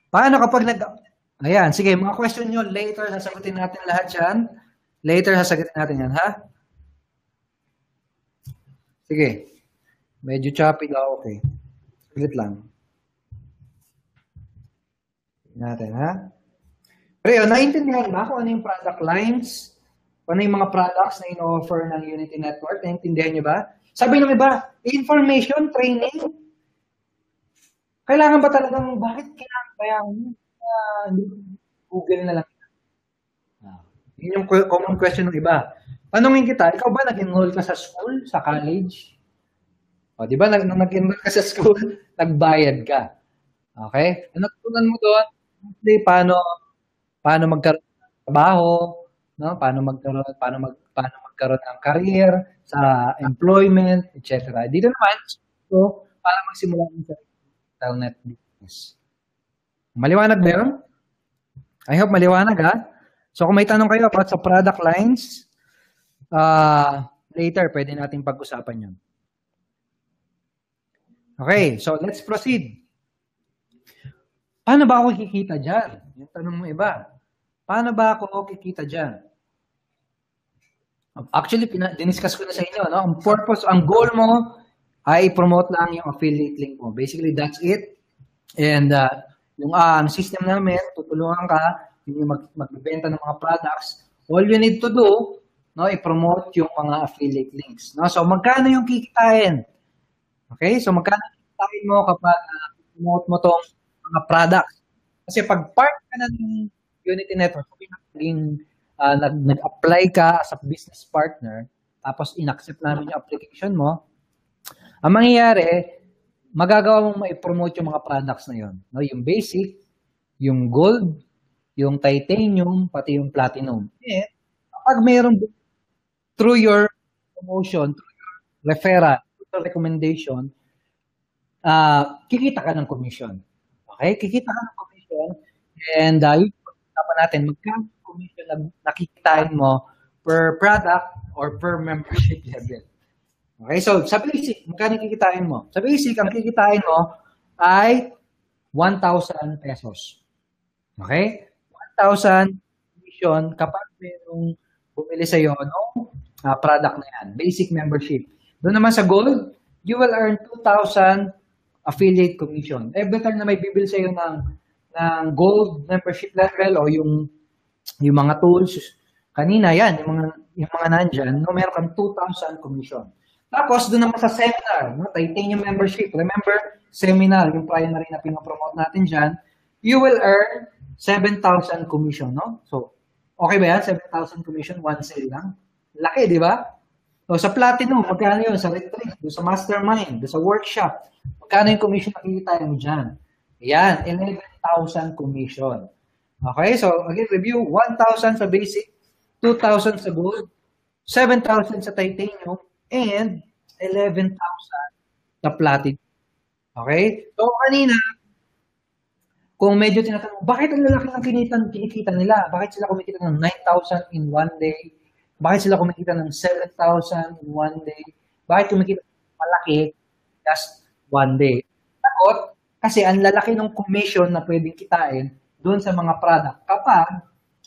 Paano kapag Ayan, sige, mga question nyo later, sasagutin natin lahat yan. Later, sasagutin natin yan, ha? Sige. Medyo choppy daw, okay. Saglit lang. Natin, ha? Pero naiintindihan ba kung ano yung product lines? Kung ano yung mga products na in-offer ng Unity Network? Naiintindihan nyo ba? Sabi ng iba, information, training. Kailangan ba talagang, bakit kailangan ba yung Google na lang? Yun yung common question ng iba. Tanungin kita, ikaw ba nag-enroll ka sa school, sa college? O, di ba, nung nag-enroll ka sa school, nagbayad ka. Okay? Ano tutunan mo doon? Paano magkaroon ng trabaho, no? Paano magkaroon ng career, sa employment, etc. Dito naman, so, para magsimula ng internet business. Maliwanag ba yun? I hope maliwanag, ha? So, kung may tanong kayo about sa product lines, later, pwede natin pag-usapan yun. Okay, so let's proceed. Paano ba ako kikita dyan? Yung tanong mo iba. Paano ba ako kikita dyan? Actually, diniscuss ko na sa inyo, no? Ang purpose, ang goal mo ay promote lang yung affiliate link mo. Basically, that's it. And yung system namin, tutulungan ka, yung magbibenta ng mga products. All you need to do, no, i-promote yung mga affiliate links. No? So, magkano yung kikitain? Okay? So, magkano yung kikitain mo kapag promote mo tong mga products? Kasi pag part ka na ng Unity Network, naging nag-apply ka as a business partner, tapos in-accept namin yung application mo, ang mangyayari, magagawa mong ma-promote yung mga products na yun. No? Yung basic, yung gold, yung titanium, pati yung platinum. Eh, kapag mayroon through your promotion, through your referral, through your recommendation, kikita ka ng commission. Okay? Kikita ka ng commission and yung pag-usapan natin, magkano commission na nakikitain mo per product or per membership level. Okay? So, sa basic, magkano kikitain mo? Sa basic, ang kikitain mo ay 1,000 pesos. Okay? 1,000 commission kapag mayroong bumili sa iyo ng product na yan. Basic membership. Doon naman sa gold, you will earn 2,000 affiliate commission. Every time na may bibili sa iyo ng gold membership level o yung mga tools, kanina yan, yung mga nandyan, no, meron kang 2,000 commission. Tapos, doon naman sa seminar, no, titanium membership. Remember, seminar, yung primary na pinapromote natin dyan, you will earn 7,000 commission, no? So, okay ba yan? 7,000 commission, one sale lang. Laki, di ba? So, sa platinum, magkano yun? Sa retreat, doon sa mastermind, doon sa workshop, magkano yung commission na kikita mo dyan? Yan, 11,000 commission. Okay, so again, review, 1,000 sa basic, 2,000 sa gold, 7,000 sa titanium, and 11,000 sa platinum. Okay? So, kanina, kung medyo tinatanong, bakit ang lalaki ng kinikita nila? Bakit sila kumikita ng 9,000 in one day? Bakit sila kumikita ng 7,000 in one day? Bakit kumikita ng malaki just one day? Sagot, kasi ang lalaki ng commission na pwedeng kitain doon sa mga product kapag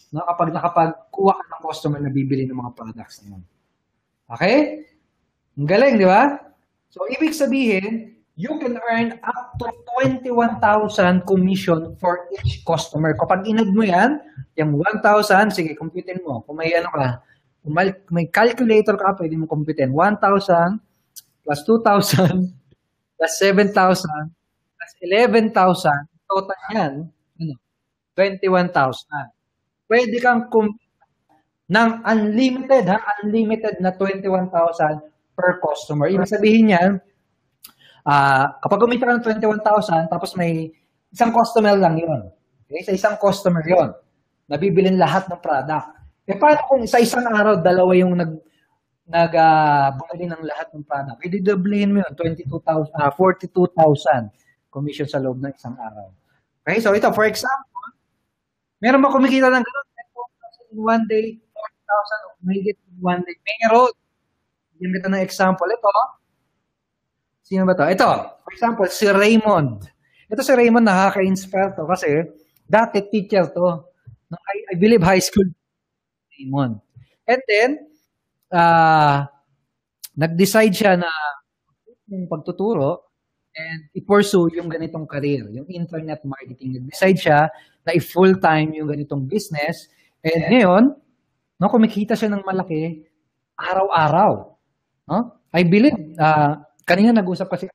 nakapagkuha ka ng customer na bibili ng mga products na yun. Okay? Ang galing, di ba? So, ibig sabihin, you can earn up to 21,000 commission for each customer. Kapag inad mo yan, yung 1,000, sige, computein mo. Kung may kung may calculator ka, pwede mo computein. 1,000 plus 2,000 plus 7,000 plus 11,000, total yan, 21,000. Pwede kang ng unlimited, unlimited na 21,000 per customer. Ibig sabihin yan, kapag kumita ka ng 21,000, tapos may isang customer lang yun. Okay? Sa isang customer yun, nabibilin lahat ng product. Eh, paano kung sa isang araw, dalawa yung bumili ng lahat ng product? I-doublein mo yun, 42,000 commission sa loob ng isang araw. Okay, so ito, for example, meron ba kumikita ng gano'n? 10,000 in one day, 40,000 in one day. Meron. Bigyan kita ng example. Ito, sino ba to? Ito, for example, si Raymond. Ito si Raymond, nakaka-inspire to kasi dati teacher to. I believe high school. Raymond. And then, nag-decide siya na yung pagtuturo and i-pursue yung ganitong career, yung internet marketing. Nag-decide siya na i-full-time yung ganitong business. And ngayon, no, kumikita siya ng malaki araw-araw. No? I believe, kanina nag-usap kasi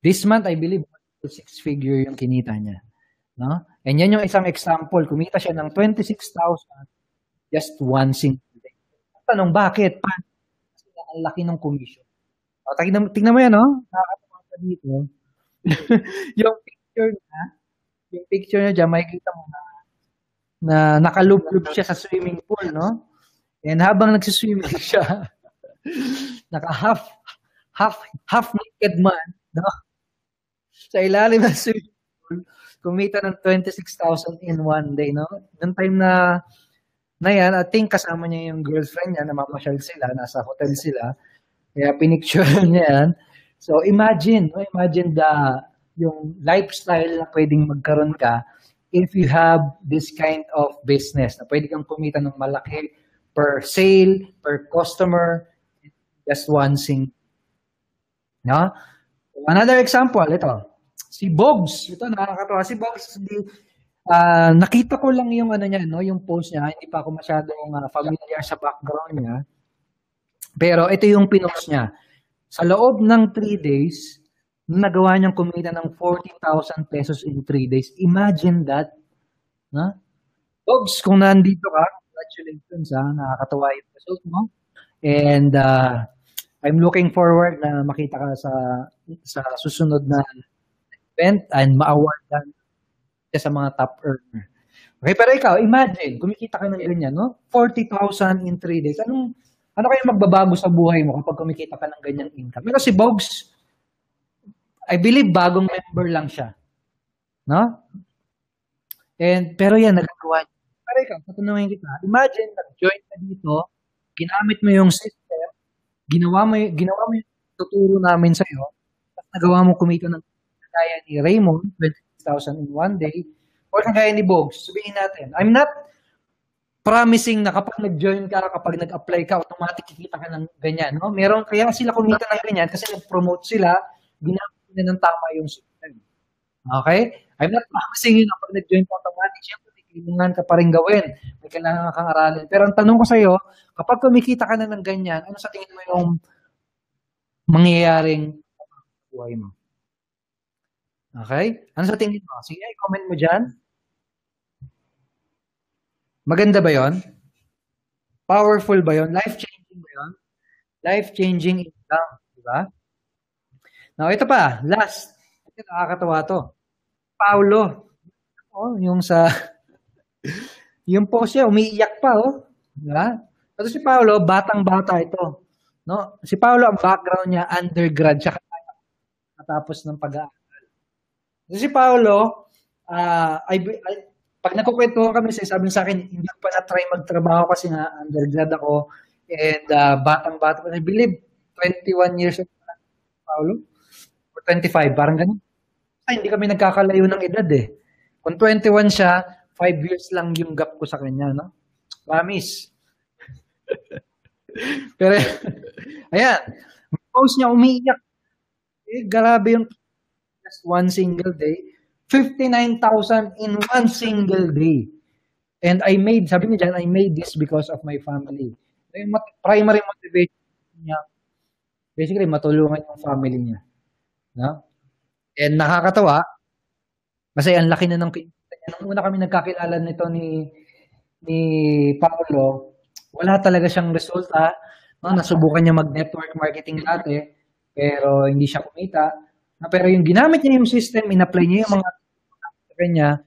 this month, I believe, 6-figure yung kinita niya. No? And yan yung isang example. Kumita siya ng 26,000 just one single day. Tanong, bakit? Kasi ang laki ng commission. Tingnan mo yan, no? Nakakatawa ka dito. yung picture niya dyan, makikita mo na nakalublob siya sa swimming pool, no? And habang nagsiswimming siya, half naked man, no? Sa ilalim ng swimming pool, kumita ng 26,000 in one day, no? Noong time na yan, I think kasama niya yung girlfriend niya, namamasyal sila, nasa hotel sila, kaya pinicture niya yan. So imagine yung lifestyle na pwedeng magkaroon ka if you have this kind of business na pwede kang kumita ng malaki per sale, per customer, just one thing. No? Another example, ito. Si Bogs. Ito, nakakatawa. Si Bogs, nakita ko lang yung niya, no, yung post niya. Hindi pa ako masyadong familiar sa background niya. Pero ito yung pinost niya. Sa loob ng 3 days, nagawa niyang kumita ng 40,000 pesos in 3 days. Imagine that. No? Bogs, kung nandito ka, congratulations ha, nakakatawa yung result mo. And I'm looking forward na makita ka sa susunod na event and ma-awardan sa mga top earner. Okay, pero ikaw, imagine, kumikita ka ng ganyan, no? 40,000 in 3 days. Ano kaya magbabago sa buhay mo kapag kumikita ka ng ganyang income? Pero si Bogs, I believe bagong member lang siya. No? Pero yan, nagagawa niya. Pero ikaw, tatanungin kita, imagine, nag-join ka dito, ginamit mo yung system, ginawa mo yung tuturo namin sa'yo, at nagawa mo kumita ng kagaya ni Raymond, 20,000 in 1 day, or kagaya ni Bogs, sabihin natin, I'm not promising na kapag nag-join ka, kapag nag-apply ka, automatic kikita ka ng ganyan. No? Meron, kaya sila kumita ng ganyan kasi nag-promote sila, ginamit nila ng tama yung system. Okay? I'm not promising yun kapag nag-join ka automatic, syempre kailangan ka pa rin gawin. May kailangan kang aralin. Pero ang tanong ko sa iyo, kapag kumikita ka na ng ganyan, ano sa tingin mo yung mangyayaring buhay mo? Okay? Ano sa tingin mo? Sige, i-comment mo dyan. Maganda ba yon? Powerful ba yon? Life-changing ba yon? Life-changing income. Diba? Now, ito pa. Last. Ito nakakatawa to. Paulo. Yung sa... yung post niya, umiiyak pa, Diba? Kasi si Paulo, batang-bata ito. No? Si Paulo, ang background niya, undergrad, siya katapos ng pag-aaral. Kasi si Paulo, pag nagkukwentuhan kami, sabi sa akin, hindi ko pa na-try magtrabaho kasi nga undergrad ako and batang-bata pa. I believe, 21 years old na Paulo. Or 25, parang ganun. Ay, hindi kami nagkakalayo ng edad eh. Kung 21 siya, 5 years lang yung gap ko sa kanya, no? Promise. Pero, ayan, post niya, umiiyak. Grabe yung just one single day. 59,000 in one single day. And sabi niya dyan, I made this because of my family. Yung primary motivation niya, basically, matulungan yung family niya. No? And nakakatawa, kasi ang laki na ng kinita niya. Nung una kami nagkakilala nito ni Paulo, wala talaga siyang resulta. No? Nasubukan niya mag-network marketing dati, pero hindi siya kumita. Pero yung ginamit niya yung system, in-apply niya yung mga niya,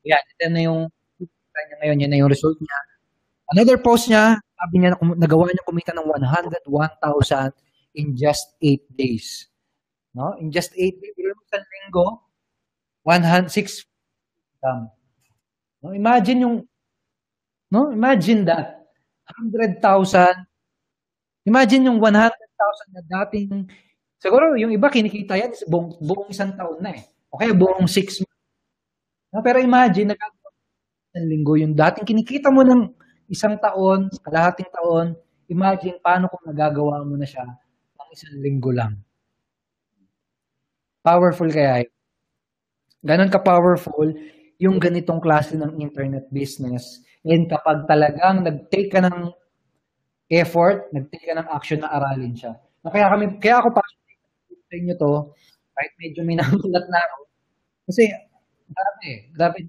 yan, ito na yung ngayon, yan na yung result niya. Another post niya, sabi niya, nagawa niya kumita ng 101,000 in just 8 days. No? In just 8 days, isang linggo, 106 no? Imagine that. 100,000. Imagine yung 100,000 na dating, siguro yung iba kinikita yan buong isang taon na eh. Okay, buong 6 months. No, pero imagine, nagagawa ng linggo, yung dating kinikita mo ng isang taon, kalahating taon, imagine paano kung nagagawa mo na siya ng isang linggo lang. Powerful kaya yun. Ganon ka-powerful yung ganitong klase ng internet business. And kapag talagang nag-take ka ng effort, nag-take ka ng action na aralin siya. Kaya ako passionate sa inyo to, kahit medyo may namulat na ako. Kasi, grabe.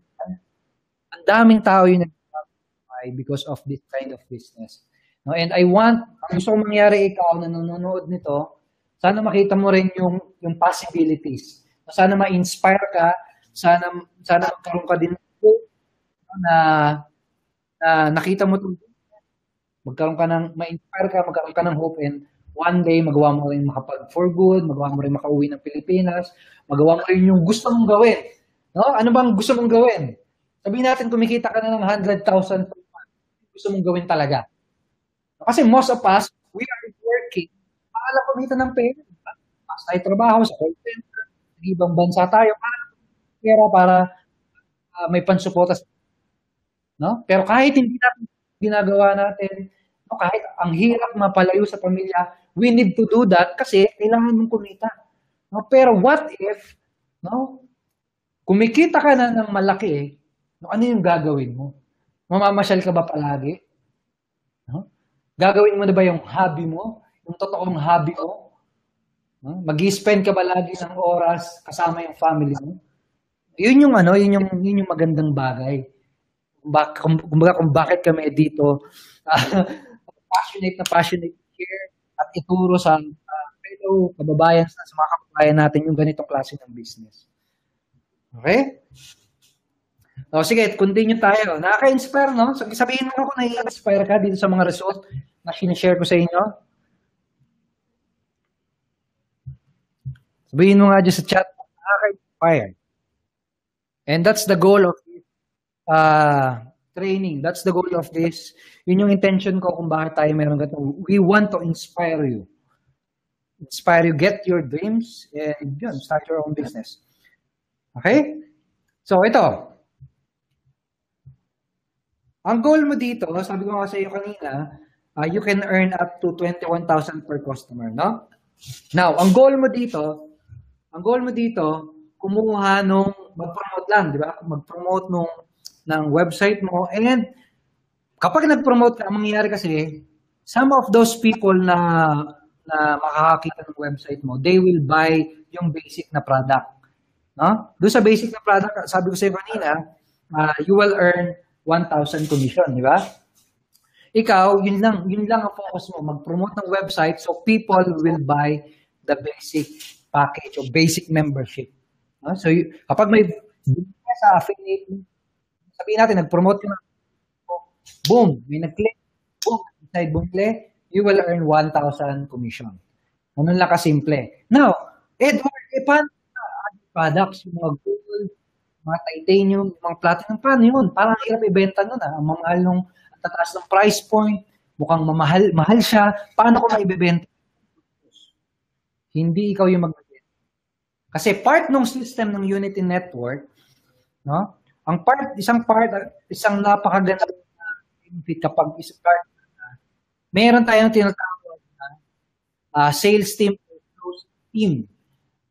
Ang daming tao yung nag-buy because of this kind of business. No? And ang gusto kong mangyari ikaw na nanonood nito, sana makita mo rin yung possibilities. Sana ma-inspire ka, sana magkaroon ka din na nakita mo magkaroon ka ma-inspire ka, magkaroon ka ng hope, and one day magawa mo rin makapag-for good, magawa mo rin makauwi ng Pilipinas, magawa mo rin yung gusto mong gawin. No? Ano bang gusto mong gawin? Sabihin natin, kumikita ka na ng 100,000 per month. Gusto mong gawin talaga. Kasi most of us, we are working para kumita ng pera. Mas tayo trabaho sa call center, sa ibang bansa tayo, para may pansuporta. No? Pero kahit hindi natin ginagawa natin, no, kahit ang hirap mapalayo sa pamilya, we need to do that kasi kailangan mong kumita. No? Pero what if, no? Kumikita ka na ng malaki, no, ano yung gagawin mo? Mamamasyal ka ba palagi? No? Gagawin mo na ba yung hobby mo? Yung totoong hobby mo? No? Mag-i-spend ka ba lagi ng oras kasama yung family mo? Yun yung magandang bagay. kumbaga kung bakit kami dito passionate here at ituro sa fellow kababayan, sa mga kababayan natin yung ganitong klase ng business. Okay? O sige, continue tayo. Nakaka-inspire, no? Sabihin mo kung nai-inspire ka dito sa mga result na sinishare ko sa inyo. Sabihin mo nga dyan sa chat, nakaka-inspire. And that's the goal of this training. That's the goal of this. Yun yung intention ko kung bakit tayo meron ganito. We want to inspire you. Inspire you, get your dreams, and yun, start your own business. Okay? So, ito. Ang goal mo dito, sabi ko nga sa iyo kanina, you can earn up to 21,000 per customer, no? Now, ang goal mo dito, kumuha nung mag-promote lang, di ba? Mag-promote ng website mo, and kapag nag-promote ka, ang mangyayari kasi, some of those people na makakakita ng website mo, they will buy yung basic na product. No? Doon sa basic na product, sabi ko sa iyo kanina, you will earn 1,000 commission, di ba? Ikaw, yun lang ang focus mo, mag-promote ng website so people will buy the basic package o basic membership. No? So, kapag may sa affiliate, sabihin natin, nag-promote ka na, boom, may nag-click, boom, decide bumili, you will earn 1,000 commission. Ganun lang kasimple. Now, Edward, paano products, yung mga Google, mga titanium, mga platinum, paano yun? Parang hirap ibenta nun Ang mamahal nung tataas ng price point, mukhang mahal siya, paano ko maibebenta? Hindi ikaw yung magbebenta. Kasi part ng system ng Unity Network, no? Isang napakaganda na benefit kapag isa-start meron tayong tinatawag na sales team or closing team.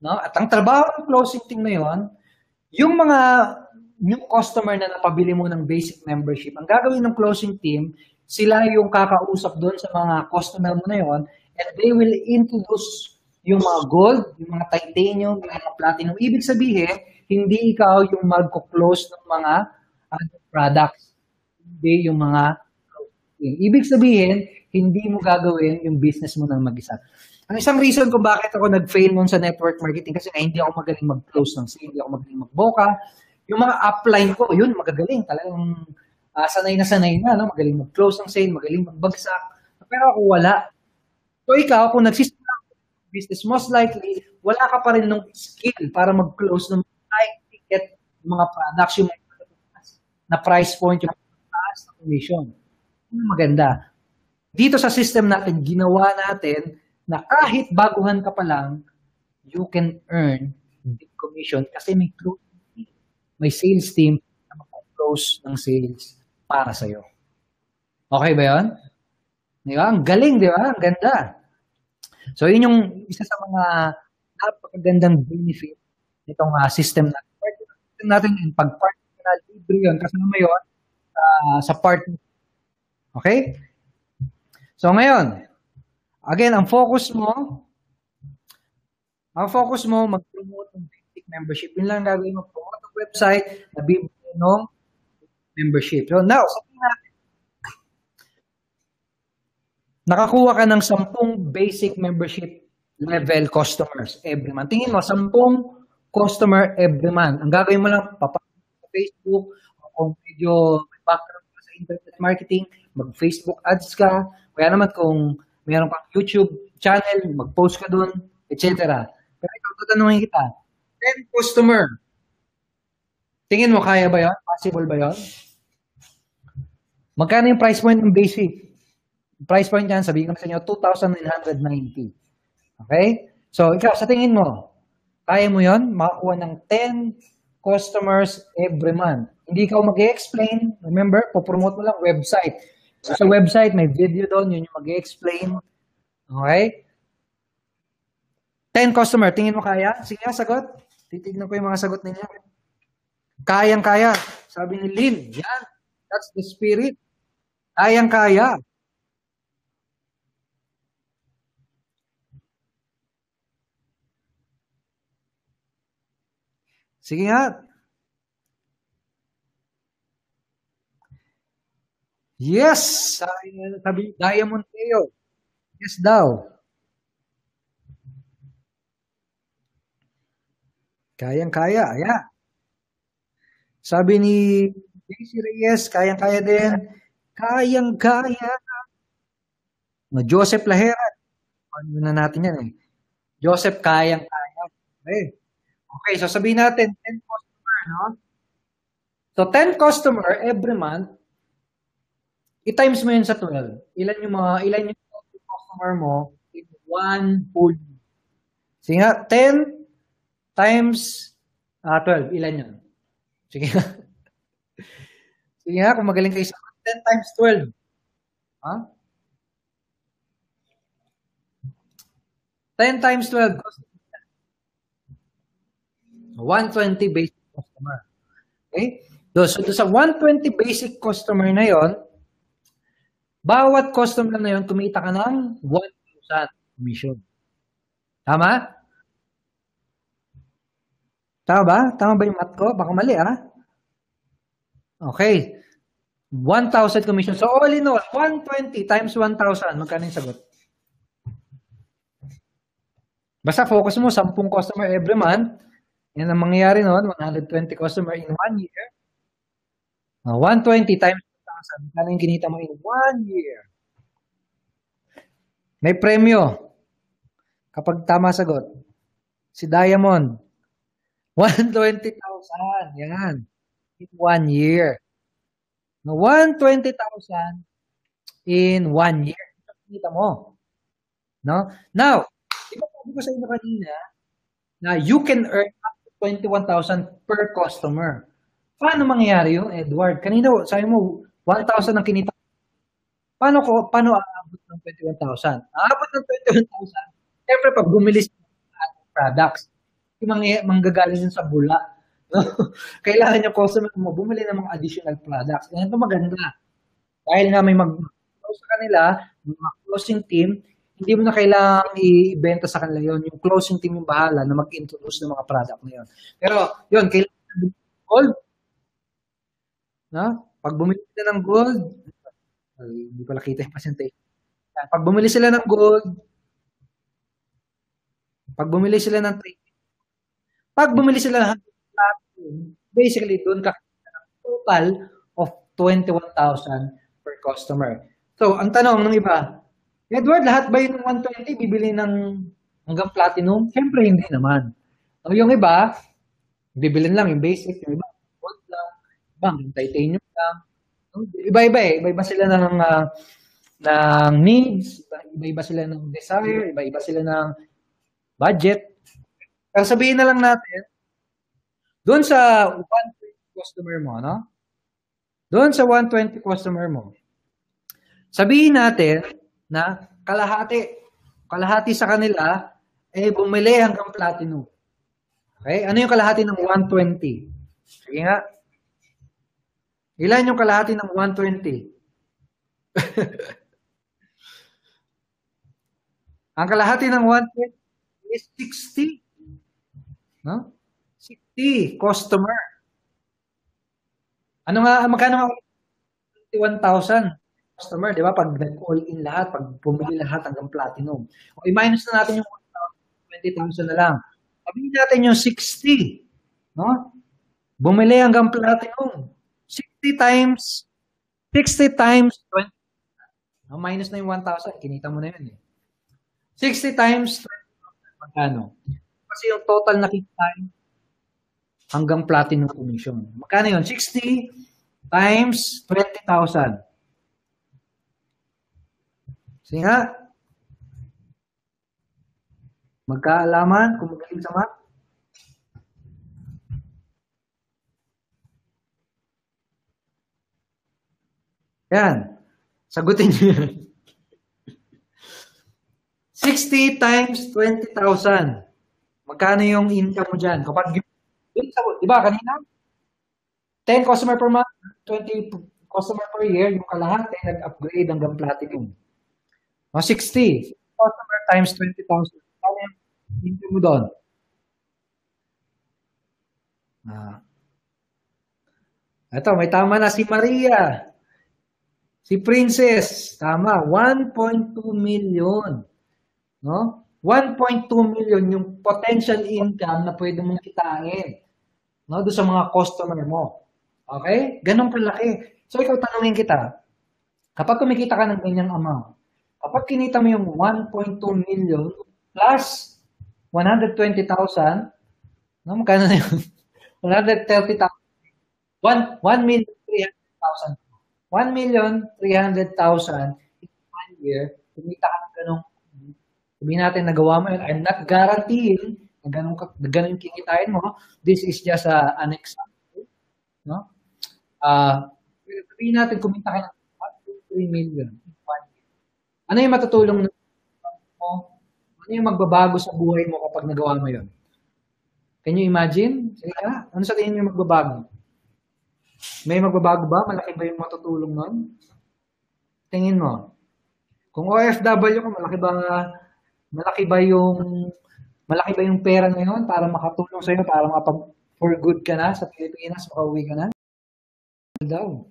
No? At ang trabaho ng closing team na yun, yung mga new customer na napabili mo ng basic membership, ang gagawin ng closing team, sila yung kakausap doon sa mga customer mo na yun, and they will introduce yung mga gold, yung mga titanium, yung mga platinum. Ibig sabihin, hindi ikaw yung magko-close ng mga products. Hindi yung mga closing. Ibig sabihin, hindi mo gagawin yung business mo ng mag-isa. Ang isang reason kung bakit ako nag-fail nun sa network marketing kasi hindi ako magaling mag-close ng sale, hindi ako magaling mag-boka. Yung mga upline ko, yun, magagaling. Talagang sanay na, no? Magaling mag-close ng sale, magaling magbagsak. Pero ako wala. So ikaw, kung nagsisimula ng business, most likely, wala ka pa rin ng skill para mag-close ng high ticket mga products, yung na price point, yung taas na commission. Maganda. Dito sa system natin, ginawa natin na kahit baguhan ka pa lang, you can earn big commission kasi may sales team na mag-close ng sales para sa'yo. Okay ba yun? Di ba? Ang galing, di ba? Ang ganda. So, yun yung isa sa mga napakagandang benefit nitong system natin. System natin, pag-part na libre yun, kasama yun sa part. Okay? So, ngayon, again, ang focus mo, mag-promote ng basic membership. Yun lang gagawin mo, promote ng website, nabibigyan ng membership. So, now, sabihin natin, nakakuha ka ng 10 basic membership level customers every month. Tingin mo, 10 customer every month. Ang gagawin mo lang, papakita sa Facebook, o kung medyo may background ka sa internet marketing, mag-Facebook ads ka, kaya naman kung meron kang YouTube channel, mag-post ka doon, etc. Pero ikaw, tatanungin kita, 10 customer, tingin mo, kaya ba yun? Possible ba yun? Magkano yung price point ng basic? Price point yan, sabihin ko sa inyo, 2,990. Okay? So, ikaw, sa tingin mo, kaya mo yun? Makakuha ng 10 customers every month. Hindi ikaw mag-explain. Remember, popromote mo lang website. So, sa website, may video doon, yun yung mag-explain. Okay? 10 customer, tingin mo kaya? Sige, sagot. Titignan ko yung mga sagot ninyo. Kayang-kaya. Sabi ni Lynn, yan. That's the spirit. Kayang-kaya. Sige nga. Yes! Sabi, Diamond Teo. Yes daw. Kayang-kaya. Yeah. Sabi ni JC Reyes, kayang-kaya din. Kayang-kaya. Joseph Lahera. Ano na natin yan eh. Joseph, kayang-kaya. Okay. Okay, so sabihin natin, 10 customer, no? So, 10 customer every month, i-times mo yun sa 12. Ilan yung customer mo in one whole year? Sige nga, 10 times 12. Ilan yun? Sige nga. Sige nga, kung magaling kayo sa 10 times 12. Ha? 10 times 12. 120 basic customer. Okay? So, sa 120 basic customer na yon, bawat customer na yon, kumita ka ng 1,000 commission. Tama? Tama ba? Tama ba yung math ko? Baka mali, ha? Okay. 1,000 commission. So, all in all, 120 times 1,000. Magkano yung sagot? Basta focus mo, 10 customer every month. Yan ang mangyayari noon, 120 customer in 1 year. 120 times 1,000. Magkano yung kinita mo in 1 year? May premyo. Kapag tama sagot. Si Diamond. 120,000. Yan. In 1 year. 120,000 in 1 year. Kita mo. No? Now, diba sabi ko sa inyo kanina na you can earn up to 21,000 per customer. Paano mangyayari yun, Edward? Kanina, sabi mo, 1,000 ang kinita. Paano aabot ng 21,000? Aabot ng 21,000, siyempre pag bumili sa products, yung manggagaling yun sa bula. Kailangan yung customer mo bumili ng mga additional products. Yan ito maganda. Dahil nga may mag-close sa kanila, mga closing team, hindi mo na kailangang i-ibenta sa kanila yun. Yung closing team yung bahala na mag-introduce ng mga product na yun. Pero yun, kailangan gold. No? Pag bumili sila ng gold, hindi pala kita yung percentage. Pag bumili sila ng gold, pag bumili sila ng trading, pag bumili sila ng platinum, basically doon ka ng total of 21,000 per customer. So, ang tanong ng iba, Edward, lahat ba yung 120 bibili ng hanggang platinum? Siyempre, hindi naman. So, yung iba, bibilin lang yung basic, yung iba, gold lang, ibang titanium lang. Iba-iba eh. Iba-iba sila ng needs, iba-iba sila ng desire, iba-iba sila ng budget. Kaya sabihin na lang natin, doon sa 120 customer mo, no? Doon sa 120 customer mo, sabihin natin na kalahati sa kanila, bumili hanggang platinum. Okay? Ano yung kalahati ng 120? Sige nga. Ilan yung kalahati ng 120? Ang kalahati ng 120 is 60. No? 60 customer. Magkano nga 21,000 customer, di ba? Pag nag-all in lahat, pag bumili lahat hanggang platinum. O i-minus na natin yung 20,000 na lang. Sabihin natin yung 60. No? Bumili hanggang platinum. 60 times 20. No, minus na yung 1,000. Kinita mo na yun eh. 60 times 20,000. Magkano? Kasi yung total na kita hanggang platinum commission. Magkano yun? 60 times 20,000. Sige nga. Magkaalaman kung magaling sa math? Yan. Sagutin niyo yan. 60 times 20,000. Magkano yung income mo dyan? Kapag di ba kanina? 10 customer per month, 20 customer per year, yung kalahati nag-upgrade hanggang platinum. 60 customer times 20,000. Ano yung income mo doon? Ito, may tama na si Maria. Si Princess, tama, 1.2 million. No? 1.2 million yung potential income na pwede mong kitain. No? Doon sa mga customer mo. Okay? Ganun kalaki. So, ikaw tanungin kita, kapag kumikita ka ng ganyang amount, kapag kinita mo yung 1.2 million plus 120,000, no? Magkano na yun? 130,000. 1,300,000. 1,300,000 in 1 year, kumita ka ng ganong, sabihin natin nagawa mo yun, I'm not guaranteeing na ganun kikitain mo. This is just an example. No? Sabihin natin kumita ka ng 1.3 million in 1 year. Ano yung matutulong mo? Ano yung magbabago sa buhay mo kapag nagawa mo yun? Can you imagine? Sige nga, ano sa tingin nyo magbabago? May magbabago ba? Malaki ba yung matutulong nun? Tingin mo. Kung OFW ka, malaki ba yung pera ngayon para makatulong sa iyo, para for good ka na sa Pilipinas, makauwi ka na? Daw.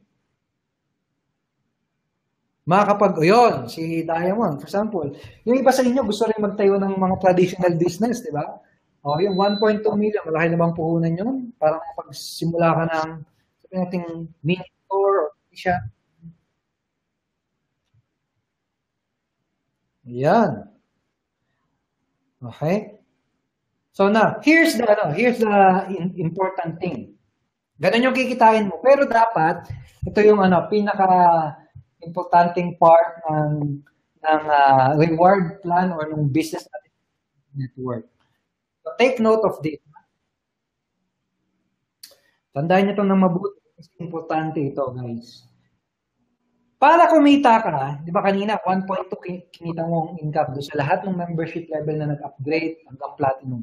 Yun, si Diamond, for example. Yung iba sa inyo, gusto rin magtayo ng mga traditional business, di ba? O, yung 1.2 million, malaki na bang puhunan yun? Para pagsimula ka ng, sabi natin, mini store, o siya. Yan. Okay? So now, here's the important thing. Ganun yung kikitain mo. Pero dapat, ito yung pinaka-importanting part ng reward plan or ng business network. So take note of this. Tandaan niyo ito ng mabuti. Kasi importante ito, guys. Para kumita ka, di ba kanina, 1.2 kinita mong income doon sa lahat ng membership level na nag-upgrade hanggang platinum.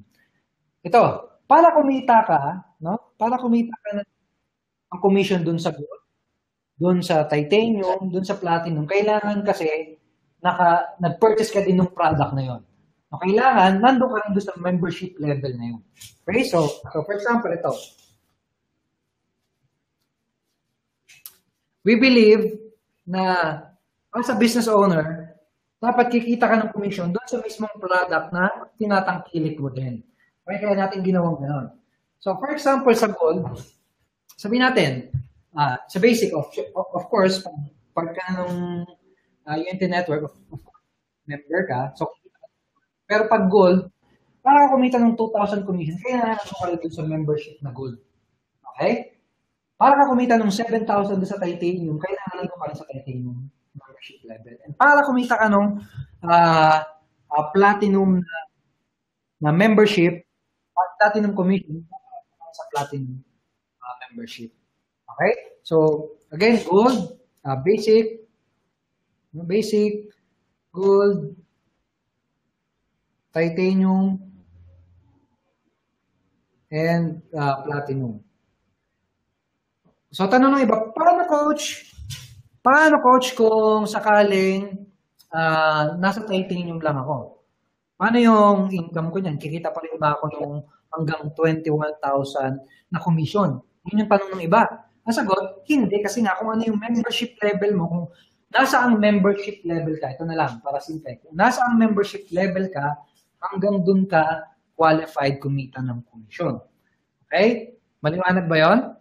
Ito, para kumita ka, no? Para kumita ka ng commission doon sa gold, doon sa titanium, doon sa platinum, kailangan kasi nag-purchase ka din ng product na yon. No, kailangan, nandun ka rin doon sa membership level na yun. Okay, so for example, ito. We believe na as a business owner, dapat kikita ka ng commission doon sa mismong product na tinatangkilik mo din. Kaya natin ginawang gano'n. So, for example, sa gold, sabihin natin, sa basic, of course, pag ka ng UNT network, of course, member ka, so, pero pag gold, para kumita ng 2,000 commission, kaya ka doon sa membership na gold. Okay? Para ka kumita ng 7,000 doon sa titanium, kailangan ka rin sa titanium membership level. And para kumita ka ng platinum na membership, platinum commission, sa platinum membership. Okay? So, again, gold, basic, gold, titanium, and platinum. So, tanong ng iba, paano coach kung sakaling nasa titanium lang ako? Paano yung income ko niyan? Kikita pa rin ba ako ng hanggang 21,000 na commission? Yun yung tanong ng iba. Ang sagot, hindi. Kasi nga kung ano yung membership level mo, kung nasa ang membership level ka, ito na lang, para simple. Kung nasa ang membership level ka, hanggang dun ka qualified kumita ng commission. Okay? Maliwanag ba yon?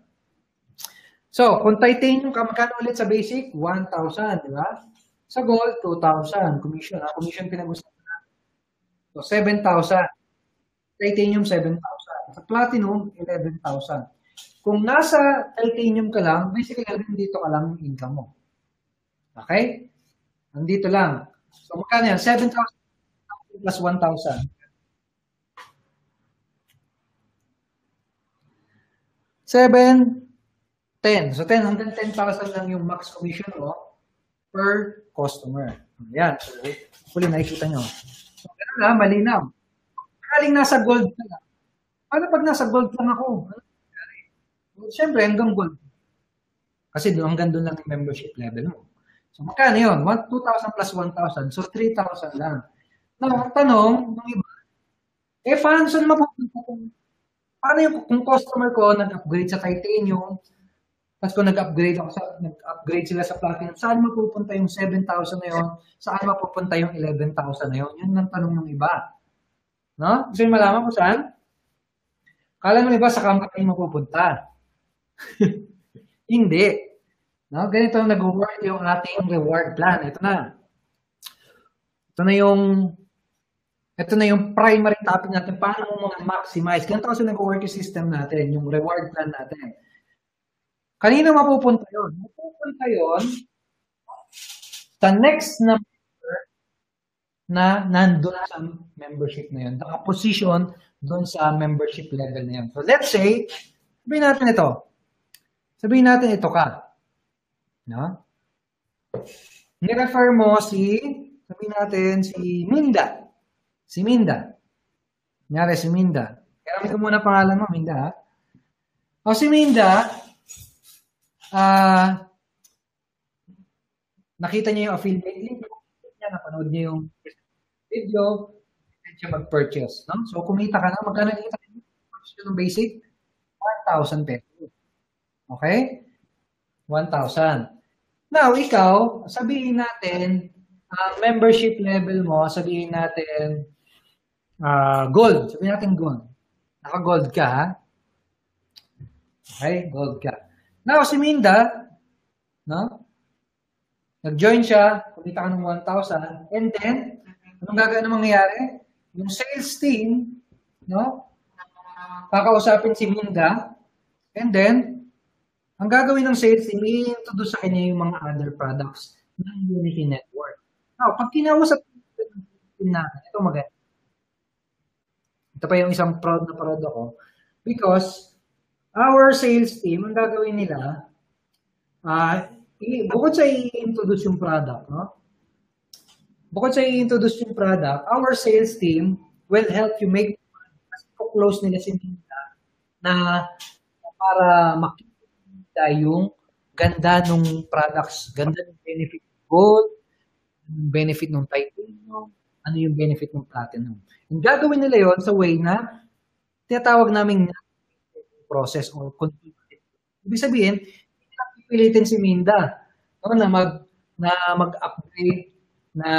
So, kung titanium ka, magkano ulit sa basic? 1,000, di ba? Sa gold, 2,000. Commission, commission pinag-usapan na. So, 7,000. Titanium, 7,000. Sa platinum, 11,000. Kung nasa titanium ka lang, basically, dito ka lang yung income mo. Okay? Nandito lang. So, magkano yan? 7,000 plus 1,000. 7, 10. So, 10 hanggang 10,000 lang yung max commission mo per customer. Ayan. So, huli nakikita nyo. So, gano'n lang, malinaw. Kaling nasa gold ka lang. Paano pag nasa gold lang ako? Well, siyempre, hanggang gold. Kasi hanggang doon lang yung membership level mo. So, magkano yun? 2,000 plus 1,000. So, 3,000 lang. Now, tanong, ng iba, paano saan mapupunta kung paano yung kung customer ko nag-upgrade sa titanium, Tapos kung nag-upgrade sila sa platinum, saan mapupunta yung 7,000 na yun? Saan mapupunta yung 11,000 na yun? Yun ang tanong ng iba. No? Gusto yung malaman kung saan? Kala ng iba sa company mapupunta. Hindi. No? Ganito nag-work yung ating reward plan. Ito na. Ito na yung primary topic natin. Paano mo maximize? Ganito kasi nag-work yung system natin, yung reward plan natin. Kanino mapupunta yun? Mapupunta yun sa next na member na nandun sa membership na yun. Naka-position doon sa membership level na yun. So let's say, sabihin natin ito. Sabihin natin ito ka. No? Ni-refer mo sabihin natin si Minda. Si Minda. Kunyari si Minda. Kaya ko muna pangalan mo, Minda. Ha? O si Minda, nakita niya yung affiliate link, napanood niya yung video, and siya mag-purchase. No? So, kumita ka na, magkano kita yung basic? 1,000 pesos. Okay? 1,000. Now, ikaw, sabihin natin, membership level mo, sabihin natin, gold. Sabihin natin gold. Naka-gold ka, ha? Okay, gold ka. Now, si Minda, no? Nag-join siya, kumita ka ng 1,000, and then, anong mangyayari? Yung sales team, no? Kakausapin si Minda, and then, ang gagawin ng sales team, i-introduce sa kanya yung mga other products ng Unity Network. Now, pag kinausap natin, ito maganda. Ito pa yung isang proud ako, because, our sales team, ang gagawin nila, bukod sa i-introduce yung product, no? Bukod sa i-introduce yung product, our sales team will help you make close nila si Minda na para makita yung ganda ng products, ganda ng benefit ng gold, benefit ng titanium, ano yung benefit ng platinum. Yung gagawin nila yon sa way na tinatawag naming process or continuity. Ibig sabihin, hindi na pipilitin si Minda na mag-upgrade na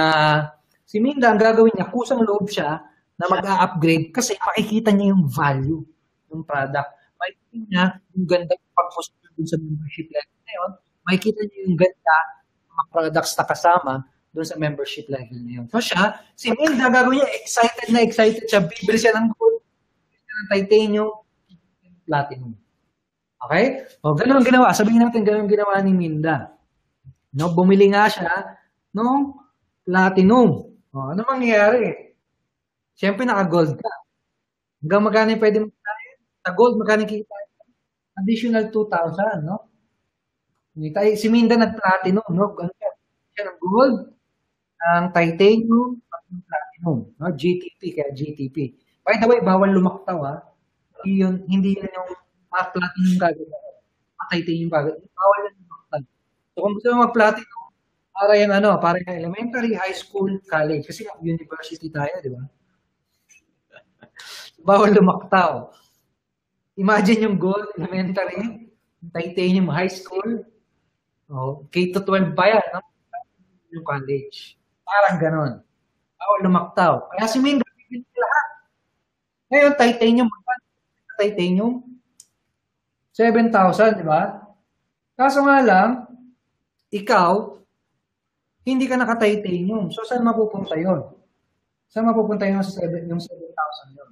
si Minda, ang gagawin niya, kusang loob siya na mag-upgrade kasi makikita niya yung value ng product. Makikita niya yung ganda ng pag-position dun sa membership level na yun. Makikita niya yung ganda ng mga products na kasama dun sa membership level na yun. So siya, si Minda, gagawin niya, excited siya, bibili siya ng gold, bibili siya ng titanium, platinum. Okay? O, ganun ang ginawa. Sabihin natin, ganun ang ginawa ni Minda. No, bumili nga siya ng platinum. O, ano mangyayari? Siyempre, naka-gold ka. Hanggang magkano pwede mo tayo? Sa gold, magkano kita? Additional 2,000, no? Si Minda nag-platinum, no? Ganun siya ng gold, ang titanium, ang platinum. No? GTP, kaya GTP. By the way, bawal lumaktaw, ha? Hindi yun yung platinum gagawin. Titanium gagawin. Bawal yun lumaktaw. So, kung gusto mo mag-platinum, para yung elementary, high school, college. Kasi university tayo, di ba? Bawal lumaktaw. Imagine yung gold, elementary, titanium, high school, K-12 pa yan, no? Yung college. Parang ganon. Bawal lumaktaw. Kaya si Minda, lahat. Ngayon, titanium, 7,000, di ba? Kaso nga lang, ikaw, hindi ka naka-titanium. So, saan mapupunta yun? Saan mapupunta yun yung 7,000 yun?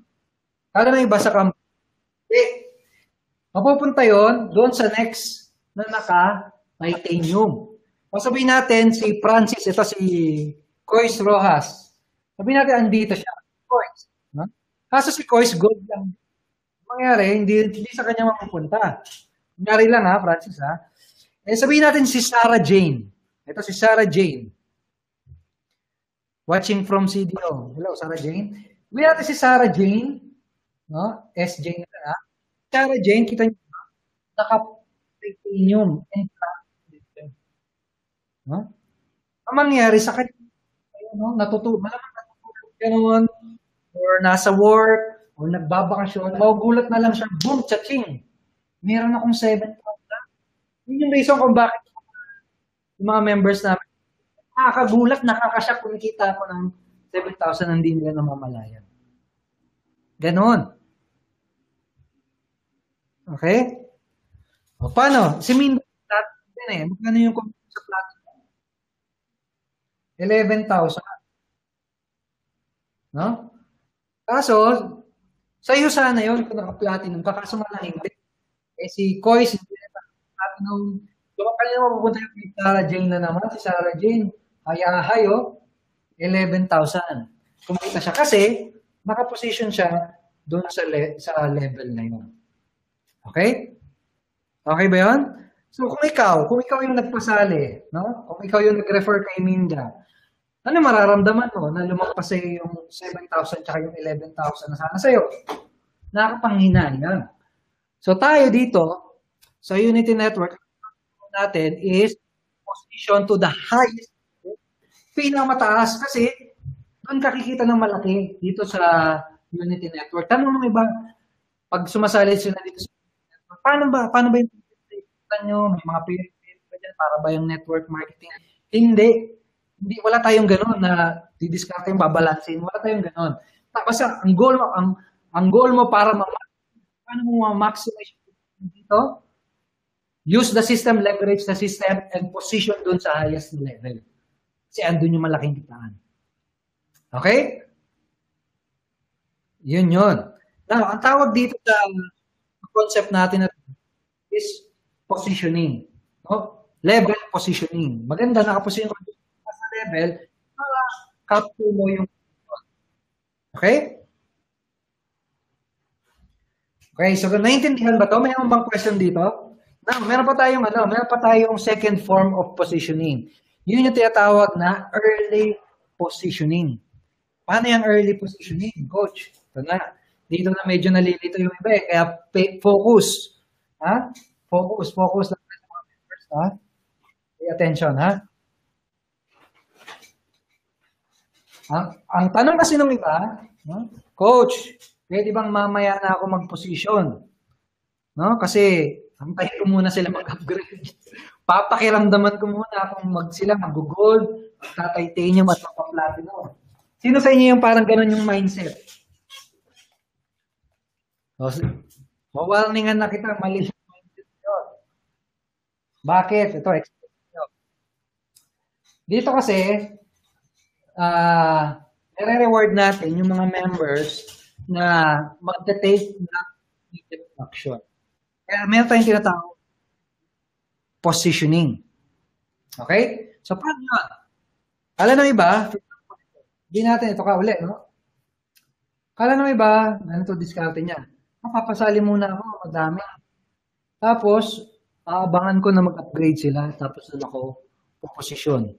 Kala na iba sa company. Mapupunta yun doon sa next na naka-titanium. O sabihin natin, si Francis, ito si Cois Rojas. Sabihin natin, andito siya. Cois. No? Kaso si Cois, gold lang. Mangyari, hindi sa kanya mapupunta. Nangyari lang ha, Francis ha. Sabihin natin si Sarah Jane. Ito si Sarah Jane. Watching from CDO. Hello, Sarah Jane. Sabihin natin si Sarah Jane. No? SJ na ha. Sarah Jane, kita niyo ba? Naka-titanium and platinum. No? Ang mangyari sa kanya, natutulog ka naman, or nasa work, o nagbabakasyon, magugulat na lang siya, boom, cha-ching. Meron akong 7,000. Yun yung reason kung bakit yung mga members namin, nakakagulat, nakakasyak kung nakita ko ng 7,000 hindi nila namamalayan. Ganon. Okay? O, paano? Si Min, din eh. Magkano yung sa platinum? 11,000. No? Kaso, sa'yo sana yun kung naka-platinum. Kakaso nga lang hindi. Eh si Koy, si platinum. So, kanya mapupunta yung kay Sarah Jane na naman. Si Sarah Jane, hayahay oh. 11,000. Kumita siya kasi naka-position siya doon sa level na yun. Okay? Okay ba yun? So kung ikaw yung nagpasali, no? Kung ikaw yung nag-refer kay Minda, ano mararamdaman mo na lumagpas sa'yo yung 7,000 tsaka yung 11,000 na sana sa'yo? Nakakapanghinayang. So tayo dito, sa Unity Network, natin is position to the highest, pinakamataas kasi doon kakikita ng malaki dito sa Unity Network. Tanong ng iba, pag sumasali sila dito sa Unity Network, paano ba yung nyo, may mga PFP pa dyan, para ba yung network marketing? Hindi, wala tayong gano'n na didiskarte yung babalansin. Wala tayong gano'n. Tapos ang goal mo para paano mo ma-maximize dito? Use the system, leverage the system, and position dun sa highest level. Kasi andun yung malaking kitaan. Okay? Yun. Now, ang tawag dito sa concept natin is positioning. No? Level positioning. Maganda, nakaposition ko sa level, capture mo yung okay? Okay, so naintindihan ba to? Mayroon bang question dito? Now, meron pa tayong second form of positioning. Yun yung tinatawag na early positioning. Paano yung early positioning, coach? Ito na. Dito na medyo nalilito yung iba eh. Kaya focus. Ha? Focus lang sa mga members, ha? Pay attention, ha? Ang tanong kasi ng iba, no? Coach, pwede bang mamaya na ako mag-position? No? Kasi antayin ko muna sila mag-upgrade. Papakiramdaman ko muna kung sila mag-gold, tatitanium at magpa-platinum. Sino sa inyo yung parang ganun yung mindset? Warningan na kita, mali yung mindset yun. Bakit? Ito, explain nyo. Dito kasi, nire-reward natin yung mga members na magte-take ng immediate action. Kaya meron tayong tinatawag positioning. Okay? So, paano yun? Kala ng iba, hindi natin ito ka uli, no? Kala ng iba, ano ito, discarte niya. Mapapasali muna ako, madami. Tapos, aabangan ko na mag-upgrade sila, tapos doon ako puposisyon.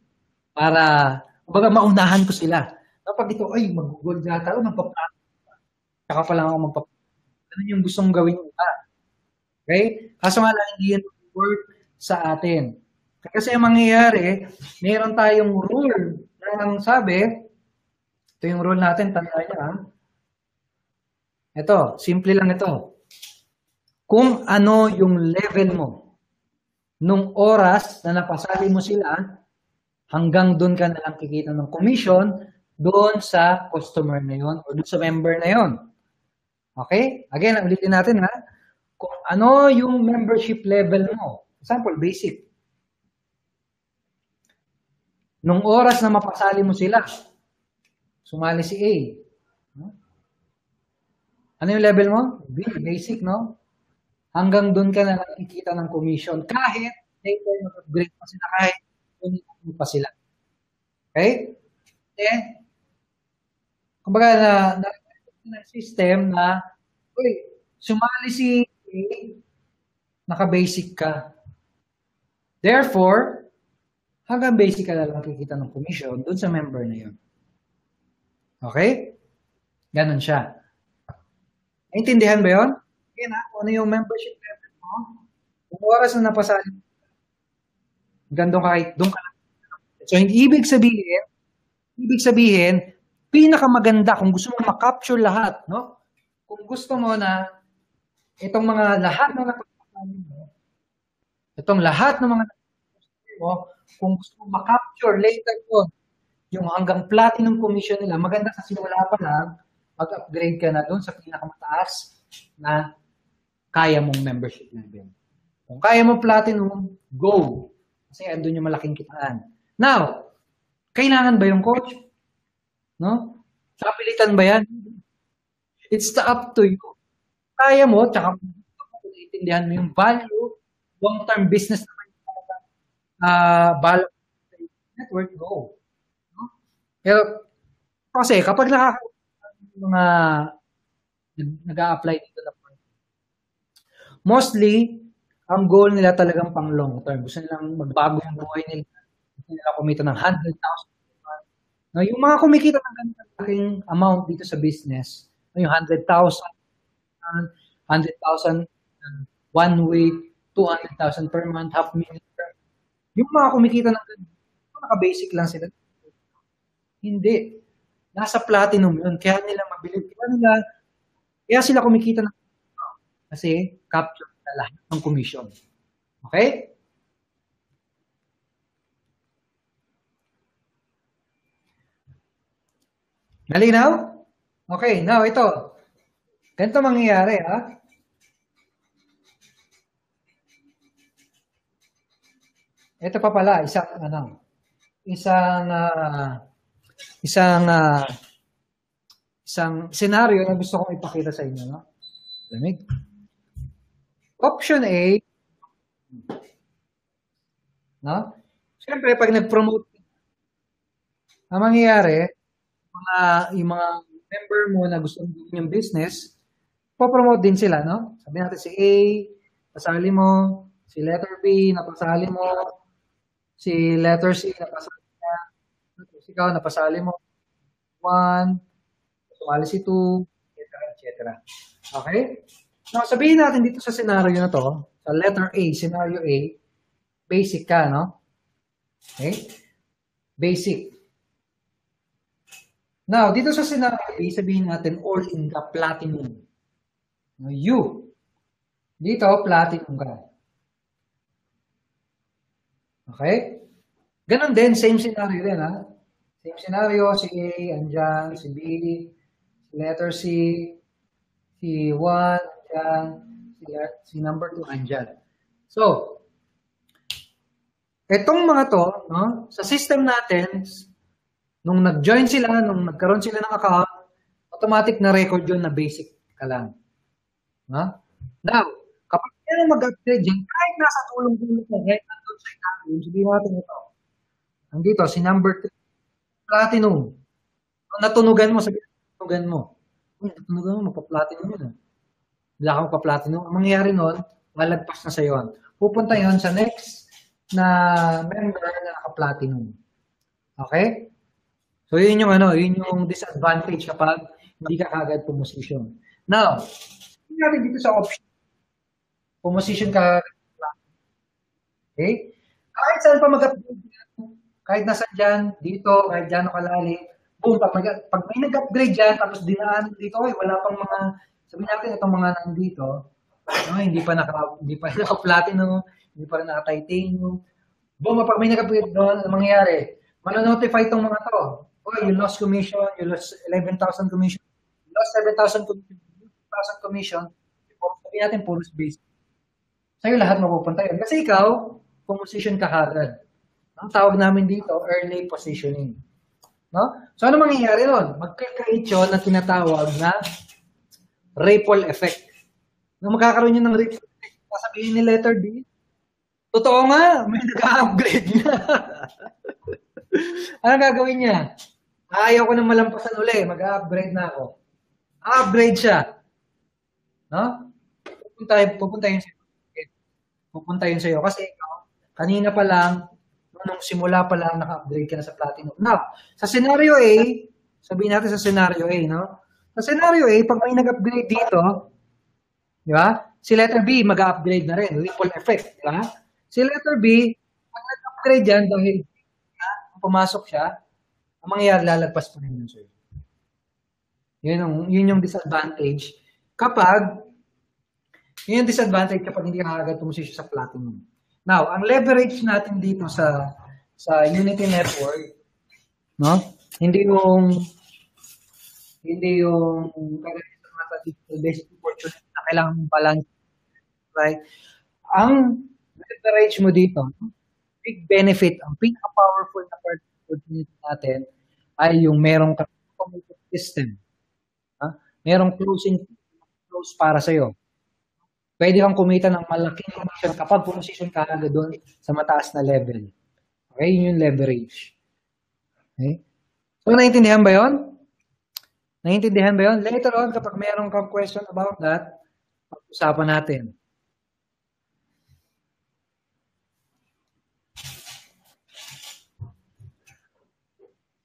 Para, kumbaga, maunahan ko sila. Kapag ito, ay, mag-gold yata ako, magpaplano. Saka pa lang ako magpaplano. Ganun yung gustong gawin nila. Okay? Kaso nga lang, hindi yan work sa atin. Kasi ang mangyayari, mayroon tayong rule na sabi, ito yung rule natin, tandaan niya, ha? Ito, simple lang ito. Kung ano yung level mo, nung oras na napasali mo sila, hanggang doon ka na lang kikita ng commission, doon sa customer na yun, o doon sa member na yun. Okay? Again, ulitin natin, ha? Kung ano yung membership level mo. Example, basic. Nung oras na mapasali mo sila, sumali si A. Ano yung level mo? B, basic, no? Hanggang doon ka na nakikita ng commission. Kahit later mag-upgrade pa sila, kahit ulit pa sila. Okay? Then, kumbaga na system na, uy, sumali si A, naka-basic ka. Therefore, hanggang basic ka na lang kikita ng commission doon sa member na yun. Okay? Ganon siya. Naintindihan ba yun? Again, ano yung membership level mo? Kung oras na napasali, doon ka lang. So, ibig sabihin, pinakamaganda kung gusto mo ma-capture lahat, no? Kung gusto mo na itong mga lahat na napasali mo, Itong lahat ng mga mo, kung gusto mo ma-capture later on, yung hanggang platinum commission nila, maganda sa simula pa lang, mag-upgrade ka na doon sa pinakamataas na kaya mong membership level. Kung kaya mo platinum, go. Kasi andun yung malaking kitaan. Now, kailangan ba yung coach? No? Kapilitan ba yan? It's up to you. Kaya mo, tsaka kung iintindihan mo yung value, long-term business naman yung balance network, go. No? Pero, kasi kapag mga nag-a-apply dito na mostly, ang goal nila talagang pang long term. Gusto nilang magbago yung buhay nila. Gusto nila kumita ng 100,000. No, yung mga kumikita ng ganitong amount dito sa business, yung 100,000, 100,000 1 week, 200,000 per month, half million per month. Yung mga kumikita ng ganito, naka-basic lang sila. Hindi. Nasa platinum yun. Kaya nila mabilib. Kaya sila kumikita ng kasi capture na lahat ng commission. Okay? Malinaw? Okay, now ito. Ganito mangyayari, ha? Ito pa pala, isang scenario na gusto kong ipakita sa inyo, no? Lamig. Option A, no? Siyempre, pag nag-promote, ang mangyayari, yung mga member mo na gusto yung business, po-promote din sila, no? Sabi natin si A, pasali mo, si letter B, napasali mo, si letter C, napasali niya, si ikaw, napasali mo, 1, sumali si 2, etc. Okay? Now, sabihin natin dito sa scenario na to, sa letter A, scenario A, basic ka, no? Okay? Basic. Now, dito sa scenario A, sabihin natin all in ka, platinum. Now, you. Dito, platinum ka. Okay? Ganon din, same scenario din, ha? Same scenario, si A, andyan, si B, si letter C, si 1, andyan, si number 2, andyan. So, etong mga to, no, sa system natin, nung nag-join sila, nung nagkaroon sila ng account, automatic na record yun na basic ka lang. No? Now, kapag yan mag-upgrade dyan, kahit nasa tulong-tulong ka, kahit nandun sa italim, sabihin natin ito. Nandito, si number 3, platinum. Kung natunugan mo, sabihin natunugan mo. Natunugan mo, magpa-platinum yun. Wala kang pa-platinum. Ang mangyayari nun, lalagpas na sa yon. Pupunta yon sa next na member na naka-platinum. Okay? So, yun yung disadvantage kapag hindi ka kagad pumosisyon. Now, hindi natin dito sa option. Pumosisyon ka kagad. Okay? Kahit saan pa mag-upgrade, kahit nasa dyan, dito, kahit dyan o kalali, boom, pag may nag-upgrade dyan, tapos dinaan dito, wala pang mga, sabihin natin itong mga nandito, no, hindi pa naka-platinum, hindi pa rin naka-titanium. Boom, pag may nag-upgrade doon, ano mangyayari? Mano-notify itong mga to. Oh, you lost commission, you lost 11,000 commission, you lost 7,000 commission, sabihin natin, puro basic. Sa'yo lahat mapupunta yun. Kasi ikaw, position ka agad. Ang tawag namin dito, early positioning. No? So, ano mangyayari nun? Mag-create yun na tinatawag na ripple effect. Nung magkakaroon yun ng ripple effect, sasabihin ni letter D, totoo nga, may nag-upgrade na. Ano gagawin niya? Ayaw ko nang malampasan uli, mag-upgrade na ako. Upgrade siya. No? Pupunta yun sa'yo. Kasi kanina pa lang, nung simula pa lang, naka-upgrade ka na sa platinum. Now, sa scenario A, sabihin natin sa scenario A, no? Sa scenario A, pag may nag-upgrade dito, di ba? Si letter B, mag-upgrade na rin. Ripple effect, di ba? Si letter B, pag nag-upgrade yan, dahil pumasok siya, ang mangyayari, lalagpas pa rin yun sa'yo. Yun yung disadvantage. Yun yung disadvantage kapag hindi ka agad pumusisyon sa platinum. Now, ang leverage natin dito sa Unity Network, no? Hindi yung kagaya sa mga traditional basic opportunity na kailangan mong balance, right? Ang leverage mo dito, big benefit, ang pinaka-powerful na part of opportunity natin ay yung merong committed system. Merong close para sa'yo. Pwede kang kumita ng malaking commission kapag position ka agad doon sa mataas na level. Okay? Yun yung leverage. Okay? So, naiintindihan ba yun? Naiintindihan ba yun? Later on, kapag mayroon kang question about that, pag-usapan natin.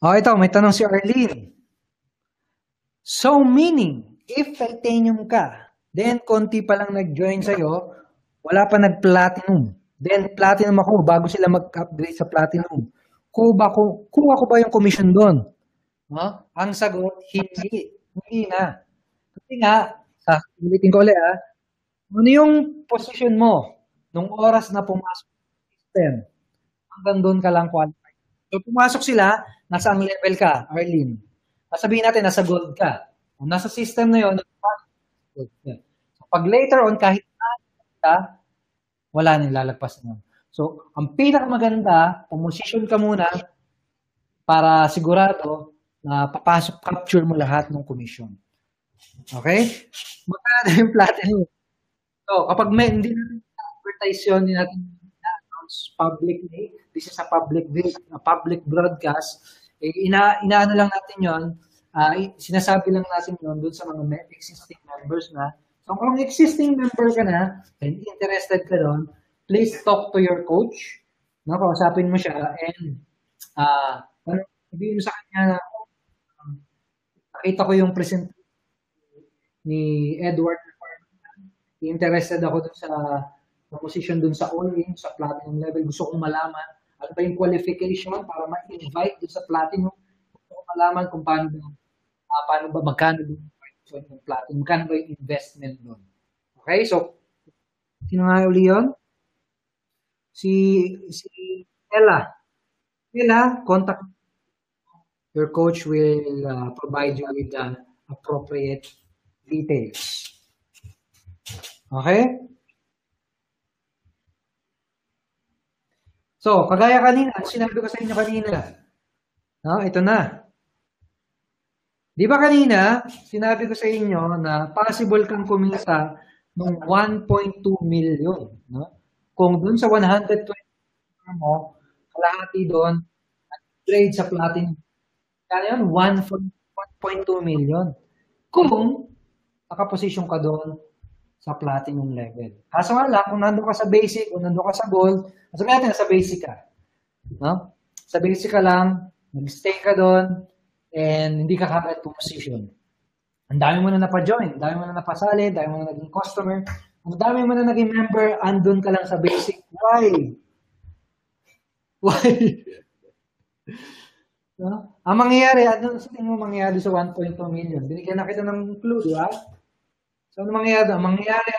Ito, may tanong si Arlene. So, meaning, if titanium ka, then konti pa lang nag-join sa'yo, wala pa nag-platinum. Then, platinum ako bago sila mag-upgrade sa platinum. Kuha ko ba yung commission doon? Ang sagot, hindi. Hindi na. Kasi nga, ulitin ko ulit ano yung position mo nung oras na pumasok sa system? Hanggang doon ka lang qualified. So, pumasok sila, nasa ang level ka, Arlene. Sabihin natin, nasa gold ka. Kung nasa system na yun, gold ka. So, pag later on, kahit ka, wala nang lalagpas na. So, ang pinakamaganda, pumusisyon ka muna para sigurado na papasok, capture mo lahat ng commission. Okay? Magkano yung platinum? So, kapag hindi natin advertise yun, hindi natin announce publicly, this is a public broadcast, inaano lang natin yun, sinasabi lang natin yun doon sa mga existing members na. So, kung existing member ka na, and interested ka doon, please talk to your coach, kausapin mo siya, and sabihin mo sa kanya, nakita ko yung presentation ni Edward, interested ako dun sa position dun sa all-in, sa platinum level. Gusto kong malaman ano ba yung qualification para ma-invite dun sa platinum. Gusto kong malaman kung paano ba, magkano yung platinum, magkano ba yung investment dun. Okay, so, sino nga uli yun? Si Ella. Ella, contact your coach will provide you with the appropriate details. Okay? So, kagaya kanina, sinabi ko sa inyo kanina. Ito na. Di ba kanina, sinabi ko sa inyo na possible kang kumita ng 1.2 million. Kung dun sa 120 mo, kalahati doon, trade sa platinum. Kaya yun, 1.2 million. Kung nakaposisyon ka doon sa platinum level. Kaso nga lang, kung nandun ka sa basic, kung nandun ka sa gold, sabihin natin sa basic ka. Sa basic ka lang, nag-stay ka doon, and hindi ka kagad position. Ang dami mo na napa-join, ang dami mo na napasali, ang dami mo na naging customer, ang dami mo na naging member, andun ka lang sa basic. Why? Ang mangyayari, ano sa tingin mo mangyayari sa 1.2 million? Binigyan na kita ng clue, di ba? So, ano mangyayari? Ang mangyayari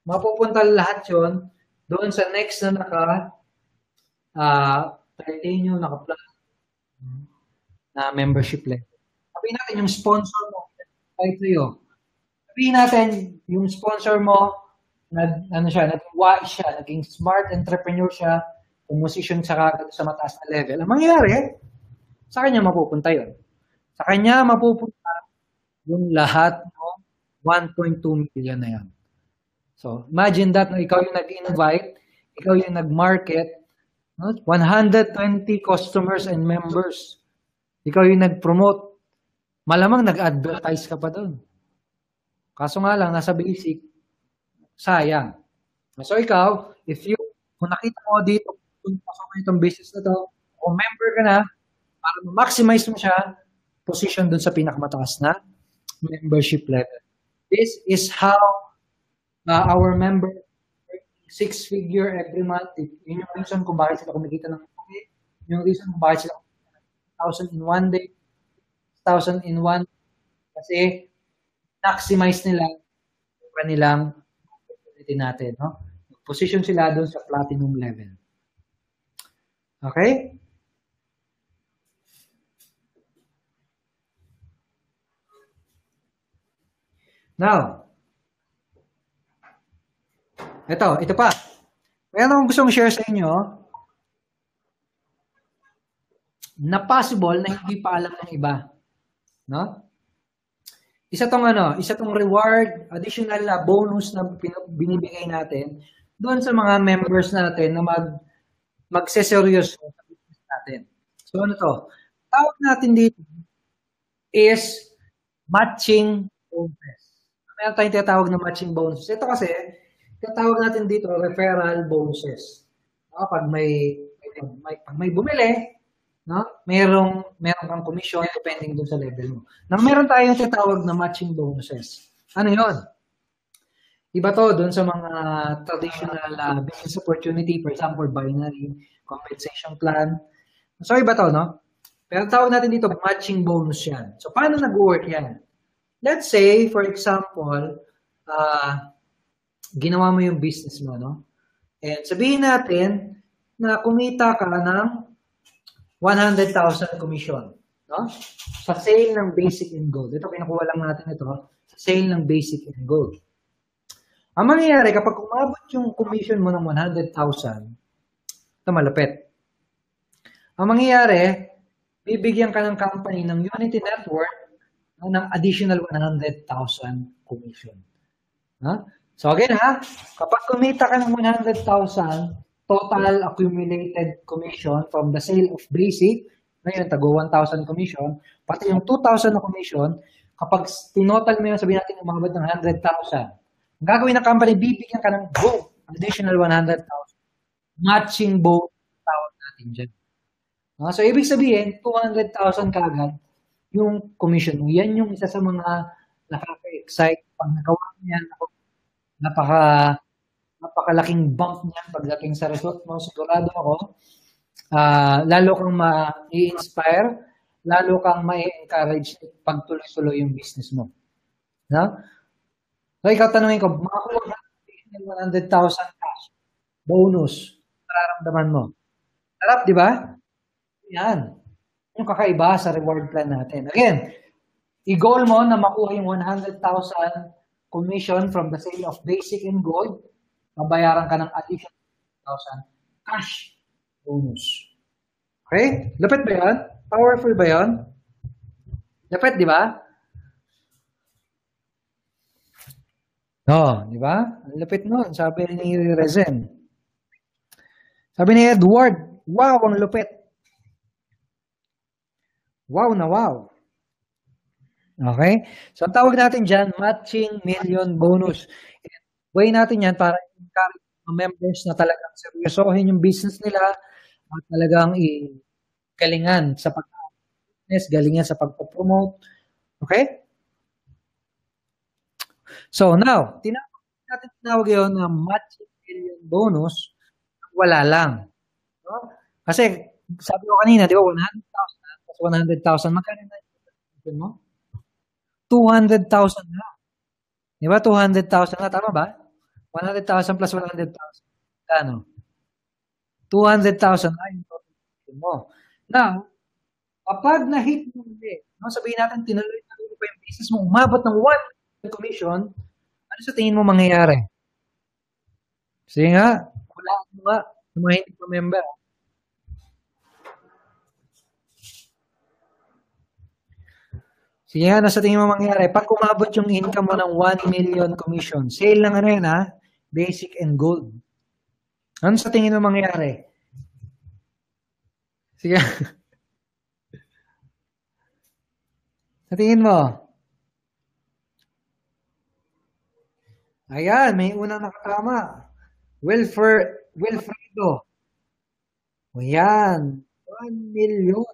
mapupunta lahat yun doon sa next na titanium, na membership level. Sabihin natin yung sponsor mo, kahit sa'yo. Sabihin natin yung sponsor mo, naging wise siya, naging smart entrepreneur siya, pumusisyon sa mataas na level. Ang mangyayari, sa kanya mapupunta yun. Sa kanya mapupunta yung lahat ng 1.2 million na yan. So, imagine that, ikaw yung nag-invite, ikaw yung nag-market, 120 customers and members. Ikaw yung nag-promote. Malamang nag-advertise ka pa doon. Kaso nga lang, nasa basic, sayang. So, ikaw, kung nakita mo dito, kung pasok mo itong business na to, kung member ka na, para ma-maximize mo siya, position doon sa pinakamataas na membership level. This is how our member 6-figure every month. Yun yung reason kung bakit sila kumikita ng money. Yung reason kung bakit sila 1,000 in one day, 1,000 in one day. Kasi maximize nila yung kanilang opportunity natin. position sila doon sa platinum level. Okay? Now, ito pa. Meron akong gustong share sa inyo na possible na hindi pa alam ng iba. No? Isa tong reward, additional bonus na binibigay natin doon sa mga members natin na magseseryoso sa business natin. So ano to? Tawag natin dito is matching bonuses. Meron tayong tinatawag na matching bonuses. Ito kasi, tinatawag natin dito referral bonuses. No? Pag may bumili, no? Meron kang commission depending dun sa level mo. Now, meron tayong tinatawag na matching bonuses. Ano 'yon? Iba to dun sa mga traditional business opportunity, for example, binary compensation plan. So iba to, no? Pero tawag natin dito matching bonus 'yan. So paano nag-work 'yan? Let's say, for example, ginawa mo yung business mo, no? And sabihin natin na kumita ka ng 100,000 commission, no? Sa sale ng basic and gold. Ito, kinukuha lang natin ito, sa sale ng basic and gold. Ang mangyayari, kapag umabot yung commission mo ng 100,000, ito malapit. Ang mangyayari, bibigyan ka ng company ng Unity Network ng additional 100,000 commission. Ha? So again kapag kumita ka ng 100,000, total accumulated commission from the sale of basic, ngayon tago 1,000 commission, pati yung 2,000 na commission, kapag tinotal mo yun, sabihin natin umabot ng 100,000, ang gagawin ng company, bibigyan ka ng boom, additional 100,000. Matching bonus tawag natin dyan. So ibig sabihin, 200,000 kagad yung commission mo. Yan yung isa sa mga nakaka-excite. Pag nagawa mo yan, napakalaking bump niyan pagdating sa result mo. Sigurado ako, lalo kang ma-i-inspire, lalo kang ma-encourage pagtuloy-tuloy yung business mo. No? So ikaw tanungin ko, makakuha ng 100,000 cash, bonus, nararamdaman mo. Sarap, di ba? Yan. Yung kakaiba sa reward plan natin. Again, i-goal mo na makuha yung 100,000 commission from the sale of basic and gold, mabayaran ka ng additional 1,000 cash bonus. Okay? Lapit ba yan? Powerful ba yan? Lapit, di ba? No, di ba? Ang lapit nun, sabi ni Rezen. Sabi ni Edward, wow, ang lupit. Wow na wow. Okay? So, ang tawag natin dyan, matching million bonus. Way natin yan para encourage mga members na talagang seryosohin yung business nila at talagang galingan sa pag-business, galingan sa pag-promote. Okay? So, now, tinawag yun na matching million bonus, wala lang. No? Kasi, sabi ko kanina, di ba, 100,000, magkano na yung mo? 200,000 na. Di ba? 200,000 na. Tama ba? 100,000 plus 100,000. Ano? 200,000 na yung total mo. Now, kapag na-hit mo ulit, sabihin natin, tinuloy pa yung business mo, umabot ng 1 commission, ano sa tingin mo mangyayari? Sige nga, kulaan mo nga, yung mga hindi pa member. Sige nga, nasa tingin mo mangyayari? Pag umabot yung income mo ng 1 million commission, sale lang ano yun basic and gold. Ano sa tingin mo mangyayari? Sige. Sa tingin mo? Ayan, may unang nakatama. Wilfredo. Ayan. 1 million.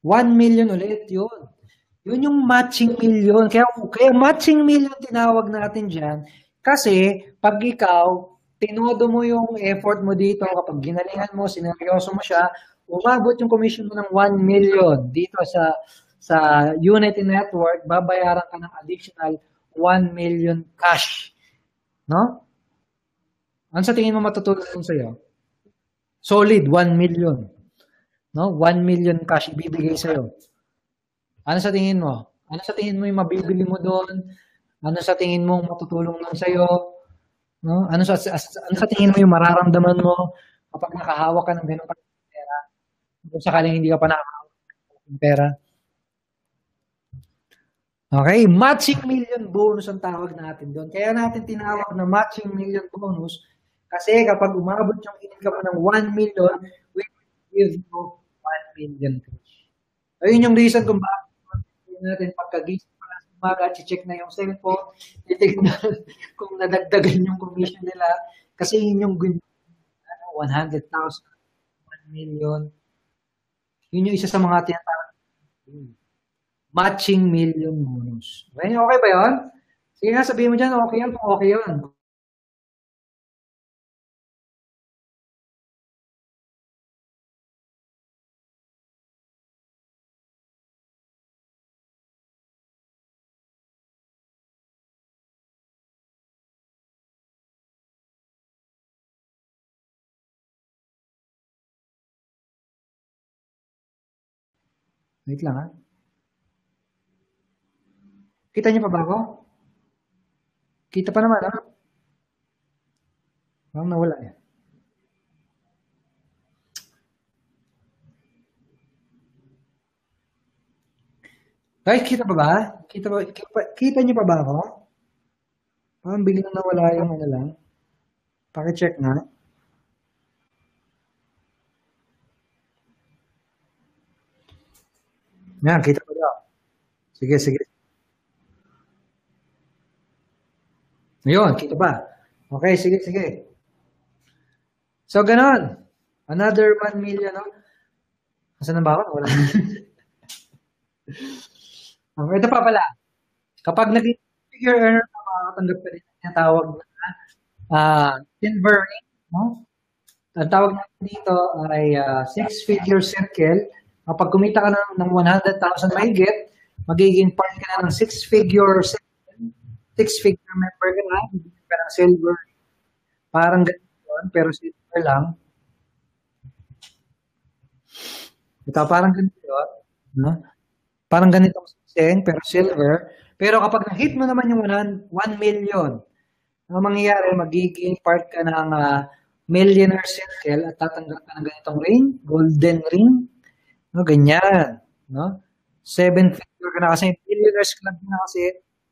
1 million ulit yun. Yun yung matching million. Kaya matching million tinawag natin dyan. Kasi pag ikaw, tinodo mo yung effort mo dito, kapag ginalingan mo, sineryoso mo siya, umabot yung commission mo ng 1 million dito sa Unity Network, babayaran ka ng additional 1 million cash. No? Ano sa tingin mo matutulong sa'yo? Solid, 1 million. No? 1 million cash ibibigay sa'yo. Ano sa tingin mo? Ano sa tingin mo yung mabibili mo doon? Ano sa tingin mo matutulong lang sa'yo? No? Ano sa tingin mo yung mararamdaman mo kapag nakahawak ka ng ganun kalaking pera? Kung sakaling hindi ka pa nakahawak ng pera. Okay, matching million bonus ang tawag natin doon. Kaya natin tinawag na matching million bonus kasi kapag umabot yung income mo ng 1 million, we will give you 1 million cash. Ayun yung reason kung bakit natin pagkagising pa lang sa umaga, check na yung cellphone, titignan kung nadagdagan yung commission nila kasi yun yung 100,000, 1 million. Yun yung isa sa mga tinatawag matching million bonus. Okay, okay ba yun? Sige nga, sabihin mo dyan, okay yan kung okay yun. Wait lang ha. Kita niyo pa ba ako? Kita pa naman ha? Parang nawala eh. Guys, kita pa ba? Kita niyo pa ba ako? Parang biglang nawala yung ano lang. Paki-check nga. Yan, kita pa daw. Sige, sige. Ayun, kita pa. Okay, sige, sige. So, ganon. Another 1 million, no? Asan na ba ako? Wala. Okay, ito pa pala. Kapag naging figure earner ka, makakatanggap ka rin ng tawag na silver ring, no? Ang tawag natin dito ay six-figure circle. Kapag kumita ka na ng 100,000 mahigit, magiging part ka na ng six-figure circle. Six-figure member ka na, bibigyan ka ng silver. Parang ganito yun, pero silver lang. Ito, parang ganito yun. No? Parang ganito sing, pero silver. Pero kapag na-hit mo naman yung 1 million, ang mangyayari, magiging part ka ng millionaire circle at tatanggap ka ng ganitong ring, golden ring, no, ganyan, no? 7-figure ka na kasi, millionaires club na kasi,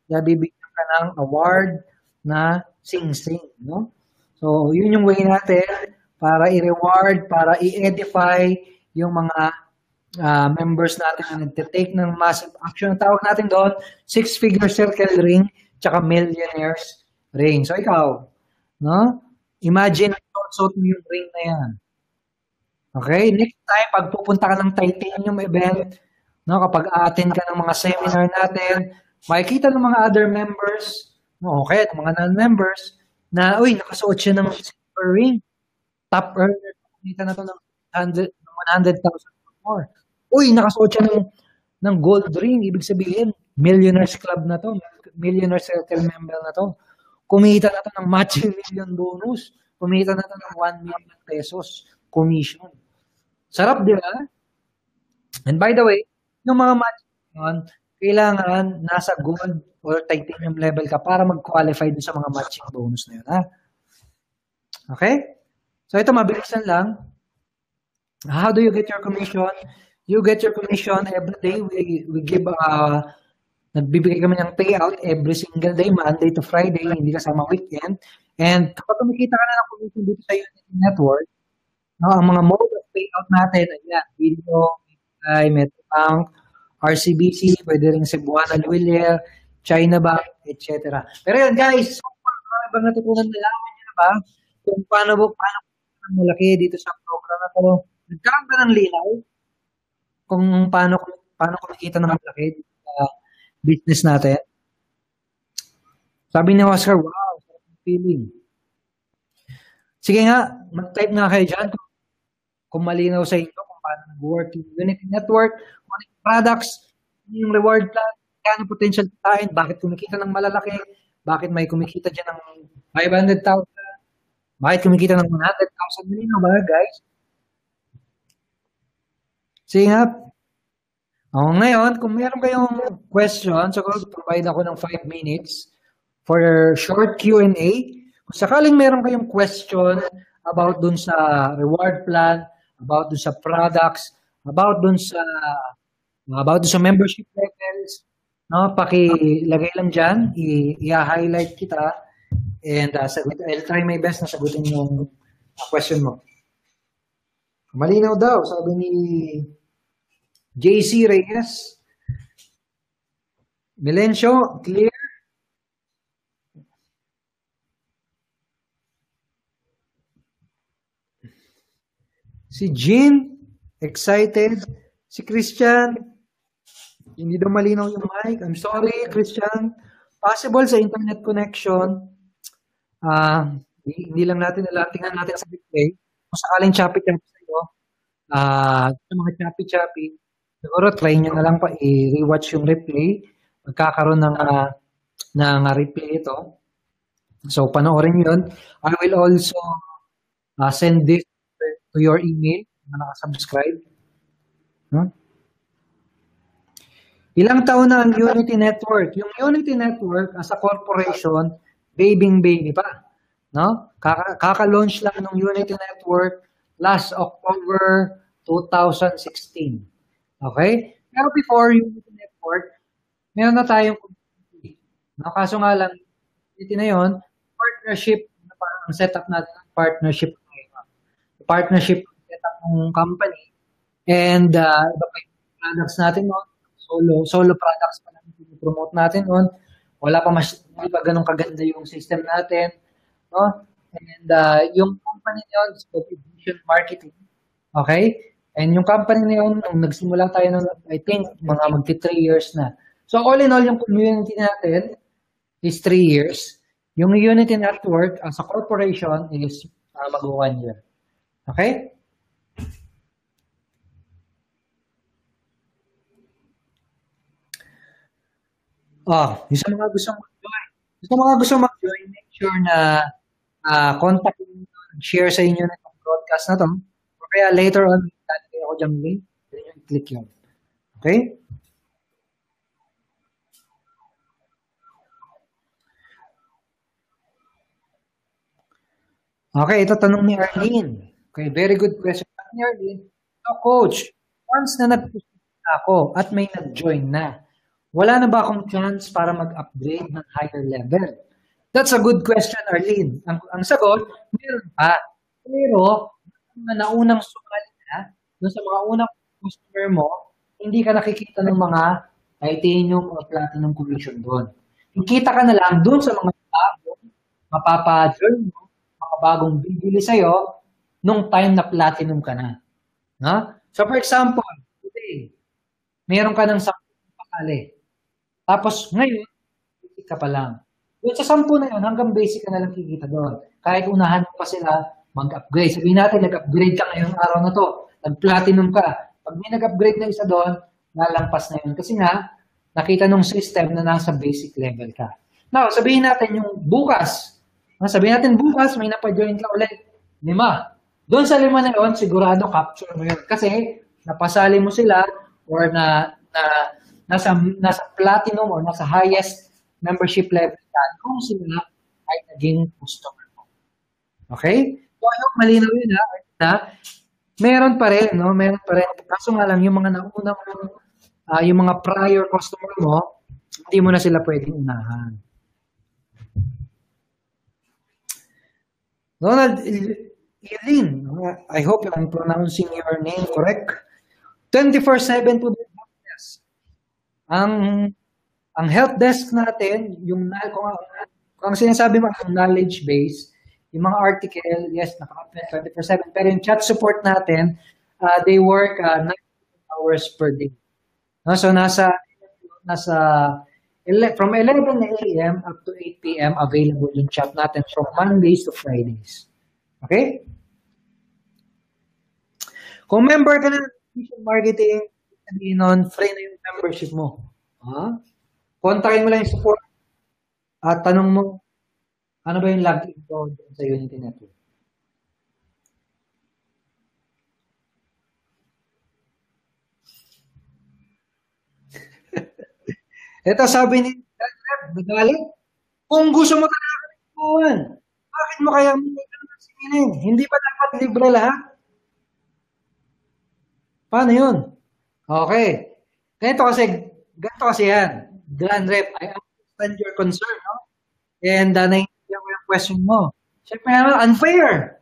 bibigyan ka ng award na sing-sing, no? So, yun yung way natin para i-reward, para i-edify yung mga members natin na nagtitake ng massive action. Ang tawag natin doon, six-figure circle ring, tsaka millionaires ring. So, ikaw, no? Imagine, suot mo yung ring na yan. Okay? Next time, pag pupunta ka ng titanium event, no, kapag attend ka ng mga seminar natin, makikita ng mga other members, no, okay, ng mga non-members, na, uy, nakasuot siya ng silver ring. Top earner, kumita na to ng 100,000 more. Uy, nakasuot siya ng gold ring. Ibig sabihin, millionaires club na to, millionaire circle member na to. Kumita na to ng matching million bonus. Kumita na to ng 1 million pesos commission. Sarap, di ba? And by the way, yung mga matching yun, kailangan nasa gold or titanium level ka para mag-qualify dun sa mga matching bonus na yun. Ha? Okay? So ito, mabilisan lang. How do you get your commission? You get your commission every day. We give nagbibigay kami ng payout every single day, Monday to Friday, hindi kasama weekend. And kapag kumikita ka na ng commission dito sa Unity Network, no, ang mga mode of payout natin, ayan, video, Metrobank, RCBC, pwede rin Cebuana Luilier, China Bank, etc. Pero yun guys, so far, marami bang natutunan nila? Nyo ba? Kung paano malaki dito sa program na to. Nagkaroon ba ng linaw? Kung paano kumikita ng malaki dito sa business natin? Sabi ni Oscar, wow, feeling. Sige nga, mag-type nga kayo dyan kung malinaw sa inyo kung paano nag-work yung Unity Network, kung ano yung products, yung reward plan, kano potential kitain, bakit kumikita ng malalaki, bakit may kumikita dyan ng 500,000, Bakit kumikita ng 100,000 million ba, guys? Sige nga. Ngayon, kung meron kayong question, so provide ako ng 5 minutes for short Q&A. Kung sakaling meron kayong question about dun sa reward plan, about dun sa products, about dun sa membership levels, no, pakilagay lang dyan, i-highlight kita, and I'll try my best na sagutin yung question mo. Malinaw daw, sabi ni JC Reyes. Milencio, clear? Si Jean, excited. Si Christian, hindi daw malinaw yung mic. I'm sorry, Christian. Possible sa internet connection. Hindi lang natin alam. Tingnan natin sa replay. Kung sakaling choppy-choppy sa'yo, sa mga choppy-choppy, siguro try nyo na lang pa i-rewatch yung replay. Magkakaroon ng replay ito. So, panoorin yun. I will also send this to your email na nakasubscribe. Ilang taon na ang Unity Network? Yung Unity Network as a corporation, baby pa. No? Kaka-launch lang ng Unity Network last October 2016. Okay? Pero before Unity Network, meron na tayong community. No? Kaso nga lang, Unity na yun, partnership, ang setup natin, partnership setup ng company, and iba pa yung products natin noon, solo products pa lang yung promote natin noon, hindi pa ganun kaganda yung system natin, no? And yung company na yun, Vision Marketing, okay? And yung company na yun, nung nagsimula tayo noon, I think, mga magti 3 years na. So all in all, yung community natin is 3 years. Yung Unity Network as a corporation is mag-1 year. Okay? Yung sa mga gustong mag-join, make sure na contact nyo, share sa inyo na itong broadcast na to. O kaya later on, lalagay ako dyan link, then yung click yun. Okay? Okay, ito tanong ni Arlene. Okay, very good question. Ni Arlene, so coach, once na nag-push ako at may nag-join na, wala na ba akong chance para mag-upgrade ng higher level? That's a good question, Arlene. Ang sagot, meron pa. Pero, mga naunang sumali na, dun sa mga unang customer mo, hindi ka nakikita ng mga titanium o platinum commission doon. Kikita ka na lang doon sa mga bagong mapapa-join mo, mga bagong bibili sa'yo, nung time na platinum ka na. No? So, for example, today, meron ka ng 10 pakali. Tapos, ngayon, basic ka pa lang. Doon sa 10 na yun, hanggang basic ka na lang kikita doon. Kahit unahan mo pa sila mag-upgrade. Sabihin natin, nag-upgrade ka ngayong araw na to. Nag-platinum ka. Pag may nag-upgrade na isa doon, lalampas na yun. Kasi nga, nakita nung system na nasa basic level ka. Now, sabihin natin yung bukas. Sabihin natin bukas, may napajoin ka ulit. 5. Doon sa 5 na yun, sigurado capture mo yun. Kasi, napasali mo sila or nasa platinum or nasa highest membership level ka kung sila ay naging customer mo. Okay? So, I hope malinaw yun na meron pa rin, no? Meron pa rin. Kaso nga lang, yung mga naunang, yung mga prior customer mo, hindi mo na sila pwedeng unahan. Ronald Eileen, I hope I'm pronouncing your name correct. 24/7 to the help desk. Ang help desk natin, yung kung sinasabi mo ang knowledge base, yung mga article, yes, naka-update 24/7, pero yung chat support natin, they work 9 hours per day. No, so from 11 a.m. up to 8 p.m. available yung chat natin from Mondays to Fridays. Okay? Kung member ka na ng Vision Marketing, sabihin nun, free na yung membership mo. Kontakin mo lang yung support at tanong mo, ano ba yung login ko sa Unity Network? Ito sabi ni Nagalit, kung gusto mo talaga kalimutan, bakit mo kaya singilin? Hindi ba dapat libre lahat? Paano yun? Okay. Ganito kasi yan. Grand Rep, I understand your concern, no? And naiintindihan ko yung question mo. Siyempre naman, unfair.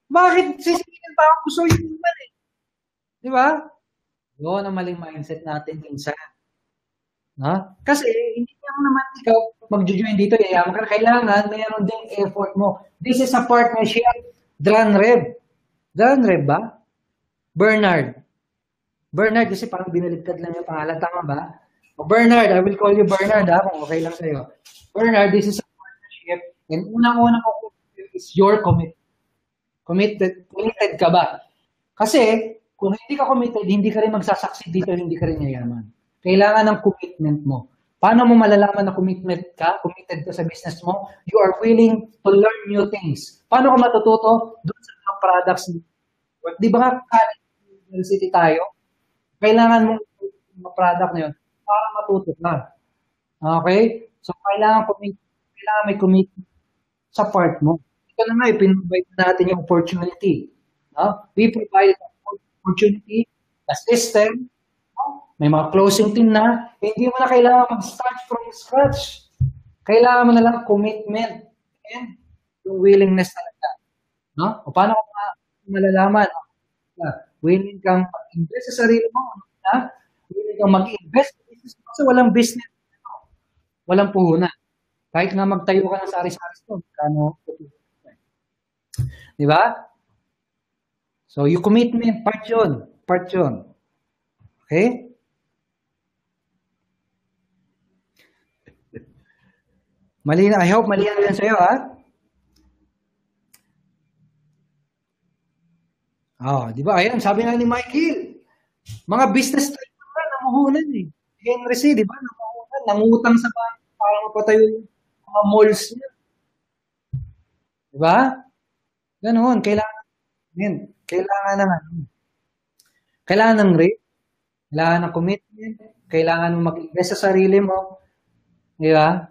Bakit sisingilin pa ako? Gusto yun naman eh. Di ba? Yun ang maling mindset natin minsan. No? Kasi hindi lang naman ikaw mag-join dito, yayaman ka. Kailangan mayroon ding effort mo. This is a partnership. Dran Rev. Dran Rev ba? Bernard. Bernard, kasi parang binaliktad lang yung pangalan. Tama ba? O Bernard, I will call you Bernard ha, kung okay lang sa'yo. Bernard, this is a partnership. And unang-unang ko is your commitment. Committed ka ba? Kasi, kung hindi ka committed, hindi ka rin magsasucceed dito, hindi ka rin yayaman. Kailangan ng commitment mo. Paano mo malalaman na committed ka sa business mo? You are willing to learn new things. Paano ka matututo? Doon sa mga products. Di ba nga, university tayo? Kailangan mong mga product na yun para matuto ka. Okay? So, kailangan may commitment sa part mo. Ito na nga, ipinrovide natin yung opportunity. No? We provide opportunity, the system, no? May mga closing team na, hindi mo na kailangan mag-start from scratch. Kailangan mo na lang commitment and yung willingness talaga. No? O paano ko malalaman? Willing kang mag-invest sa sarili mo, na? Willing kang mag-invest kasi walang business, walang puhunan. Kahit nga magtayo ka ng sari-sari store, kano? Di ba? So, yung commitment, part yun. Okay? I hope malinaw yan sa'yo, ha? Di ba? Ayan, sabi nga ni Michael, mga business type na namuhunan eh. Henry C, di ba? Namuhunan, nangutang sa bahay para mapatayo yung mga malls niya. Di ba? Ganoon, kailangan ng rate, kailangan ng commitment, kailangan mo mag-invest sa sarili mo. Di ba?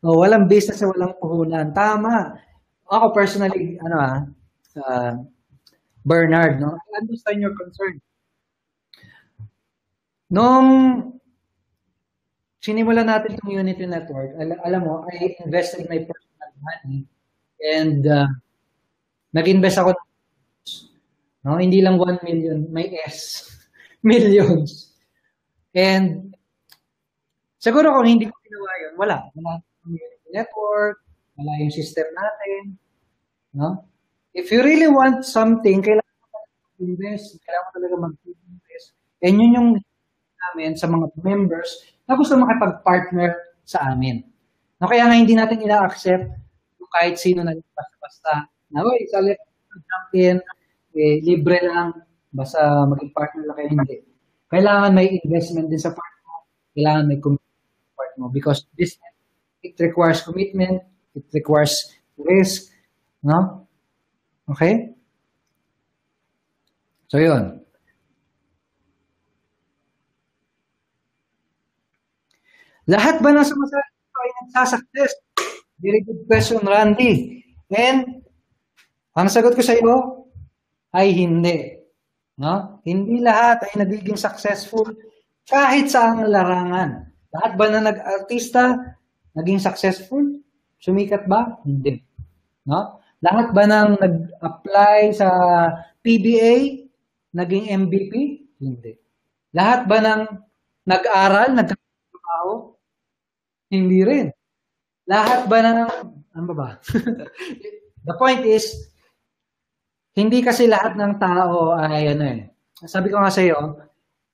Walang business na walang puhunan. Tama. Ako personally, Bernard, no? I understand your concern. Nung sinimulan natin itong Unity Network, alam mo, I invested my personal money and nag-invest ako no? Hindi lang 1 million, may S. Millions. And siguro kung hindi ko ginawa yun, wala Unity Network, wala yung system natin. No? If you really want something, kailangan mo mag-invest. Kailangan mo talaga mag-invest. And yun yung namin sa mga members na gusto makipag-partner sa amin. No, kaya nga hindi natin ina-accept kahit sino na basta-basta na, oy, sali jump in, libre lang, basta maging partner lang kayo, hindi. Kailangan may investment din sa part mo. Kailangan may commitment sa part mo because business, it requires commitment, it requires risk, no? Okay? So, yun. Lahat ba ng sumasagot ay nagsasucess? Very good question, Randy. And, ang sagot ko sa iyo ay hindi. No? Hindi lahat ay nagiging successful kahit sa ang larangan. Lahat ba na nag-artista naging successful? Sumikat ba? Hindi. No? Lahat ba nang nag-apply sa PBA naging MVP? Hindi. Lahat ba nang nag-aral, nagtrabaho? Hindi rin. Lahat ba ng, ano ba? The point is, hindi kasi lahat ng tao ay sabi ko nga sa iyo,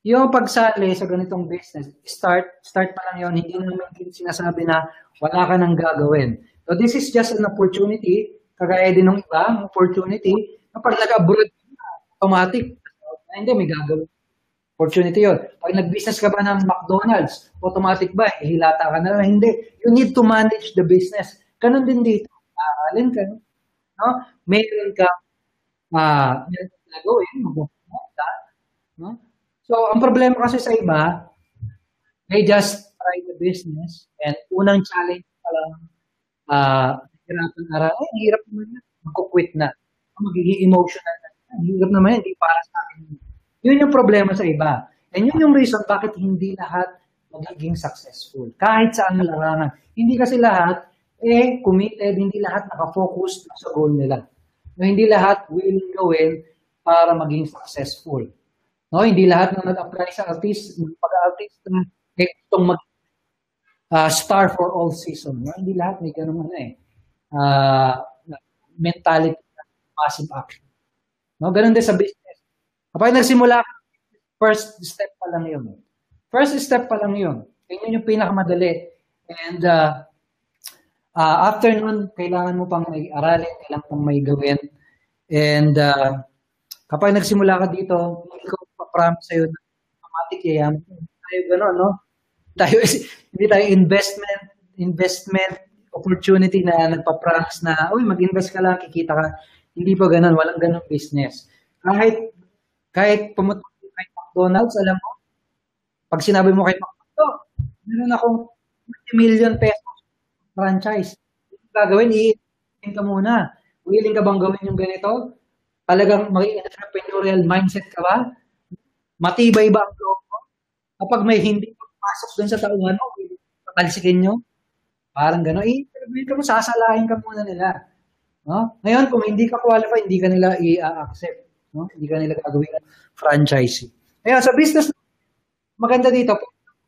yung pagsali sa ganitong business, start pa lang yun, hindi naman sinasabi na wala ka nang gagawin. So this is just an opportunity, kagaya din ng iba, opportunity, na pag nag-abroad, automatic, hindi, may gagawin. Opportunity yun. Pag nag-business ka ba ng McDonald's, automatic ba? Hilata ka na lang. Hindi. You need to manage the business. Ganun din dito. Aaralin ka, no? Meron ka gagawin, magpupunta, no? So, ang problema kasi sa iba, they just try the business and unang challenge pa lang, hirapan aral, ay, ang hirap naman yan, magkukwit na. Magiging emotional na. Ang hirap naman yan, hindi para sa akin. Yun yung problema sa iba. And yun yung reason bakit hindi lahat magiging successful. Kahit saan larangan. Hindi kasi lahat, committed, hindi lahat nakafocus sa goal nila. No, hindi lahat willing gawin para maging successful. No, hindi lahat ng nag-apply sa pag-artist na gustong star for all season. No? Hindi lahat may ganung mentality ng massive action. No, ganun din sa business. Kapag nagsimula ka, first step pa lang yun. First step pa lang yun. Yun yung pinakamadali. And after nun, kailangan mo pang may aralin, kailangan pang may gawin. And kapag nagsimula ka dito, hindi ko pa-promise sa'yo na automatic yayaman. Tayo gano'n, no? Hindi tayo investment opportunity na nagpa-promise na, mag-invest ka lang, kikita ka. Hindi pa gano'n, walang gano'ng business. Kahit pumunta kay McDonald's, alam mo, pag sinabi mo kay McDonald's, meron akong 20 million pesos franchise. Ano gagawin? I-invest ka muna. Willing ka bang gawin yung ganito? Talagang maging entrepreneurial mindset ka ba? Matibay ba ang loob mo? Kapag may hindi pasok dun sa tauhan mo, patalsikin nyo. Parang gano'n. I-interview ka mo, sasalahin ka muna nila. No? Ngayon, kung hindi ka qualify, hindi ka nila i-accept. No? Hindi ka nila gagawin ng franchising. Kaya sa business, maganda dito,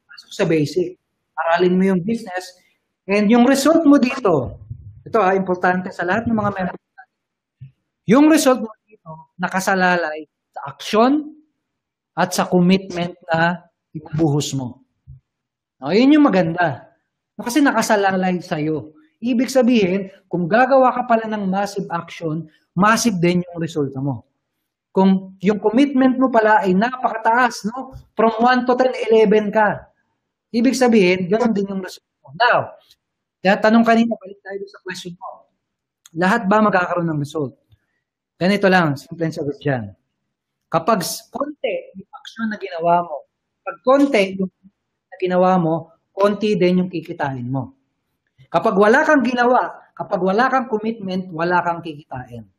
pasok sa basic. Aralin mo yung business. And yung result mo dito, ito importante sa lahat ng mga members. Yung result mo dito, nakasalalay sa action at sa commitment na ibubuhos mo. No, yun yung maganda. Kasi nakasalalay sa'yo. Ibig sabihin, kung gagawa ka pala ng massive action, massive din yung resulta mo. Kung yung commitment mo pala ay napakataas, no? From 1 to 10, 11 ka. Ibig sabihin, ganoon din yung result mo. Now, kaya tanong kanina, balik tayo sa question mo. Lahat ba magkakaroon ng result? Ganito lang, simple and sagot dyan. Kapag konti yung action na ginawa mo, pag konti yung na ginawa mo, konti din yung kikitain mo. Kapag wala kang ginawa, kapag wala kang commitment, wala kang kikitain.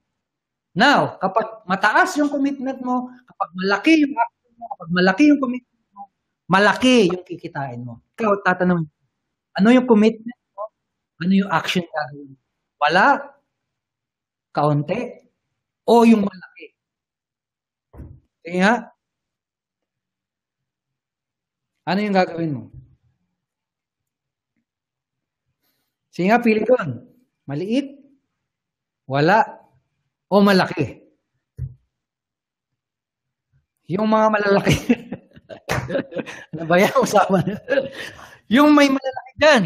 Now, kapag mataas yung commitment mo, kapag malaki yung action mo, kapag malaki yung commitment mo, malaki yung kikitain mo. Ikaw, tatanungin, ano yung commitment mo? Ano yung action gagawin mo? Wala? Kaunti? O yung malaki? Sige nga. Ano yung gagawin mo? Sige nga, pili doon. Maliit? Wala? O malaki? Yung mga malalaki. Ano ba yan? Usapan. Yung may malalaki dyan.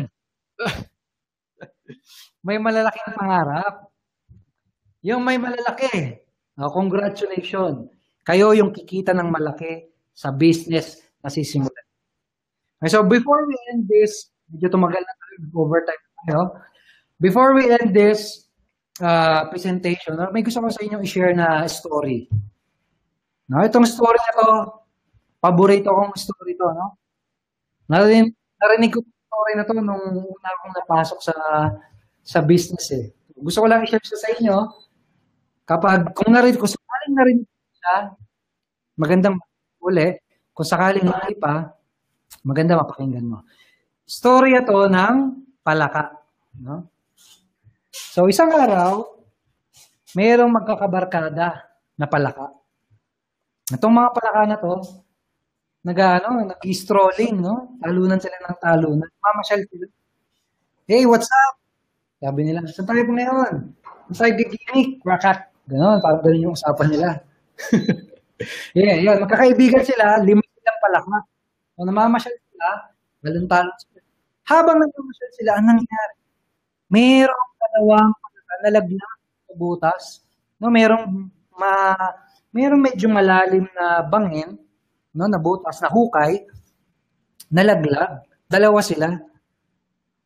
May malalaking pangarap. Yung may malalaki. Congratulations. Kayo yung kikita ng malaki sa business na sisimulan. Okay, so before we end this, medyo tumagal na tayo, overtime tayo. Before we end this presentation, may gusto ko sa inyo i-share na story. No, itong story na to, paborito kong story to, no? Narinig ko yung story na to nung una akong napasok sa business eh. Gusto ko lang i-share sa inyo, kung sakaling narinig siya, magandang uli, kung sakaling hindi pa, maganda mapakinggan mo. Story ito ng palaka. No? So, isang araw, mayroong magkakabarkada na palaka. Itong mga palaka na to, nag-strolling, no? Talunan sila ng talunan. Mamasyal sila. Hey, what's up? Sabi nila, saan tayo po ngayon? Saan tayo giginig? Rakat. Ganon, parang ganun yung usapan nila. Yan. Magkakaibigan sila, 5 silang palaka. So, namamasyal sila, talon-talon sila. Habang namamasyal sila, anong nangyari? Mayroong dalawang palaka na laglag sa butas. No, mayroong medyo malalim na bangin, no, na butas, na hukay, nalaglag. Dalawa sila.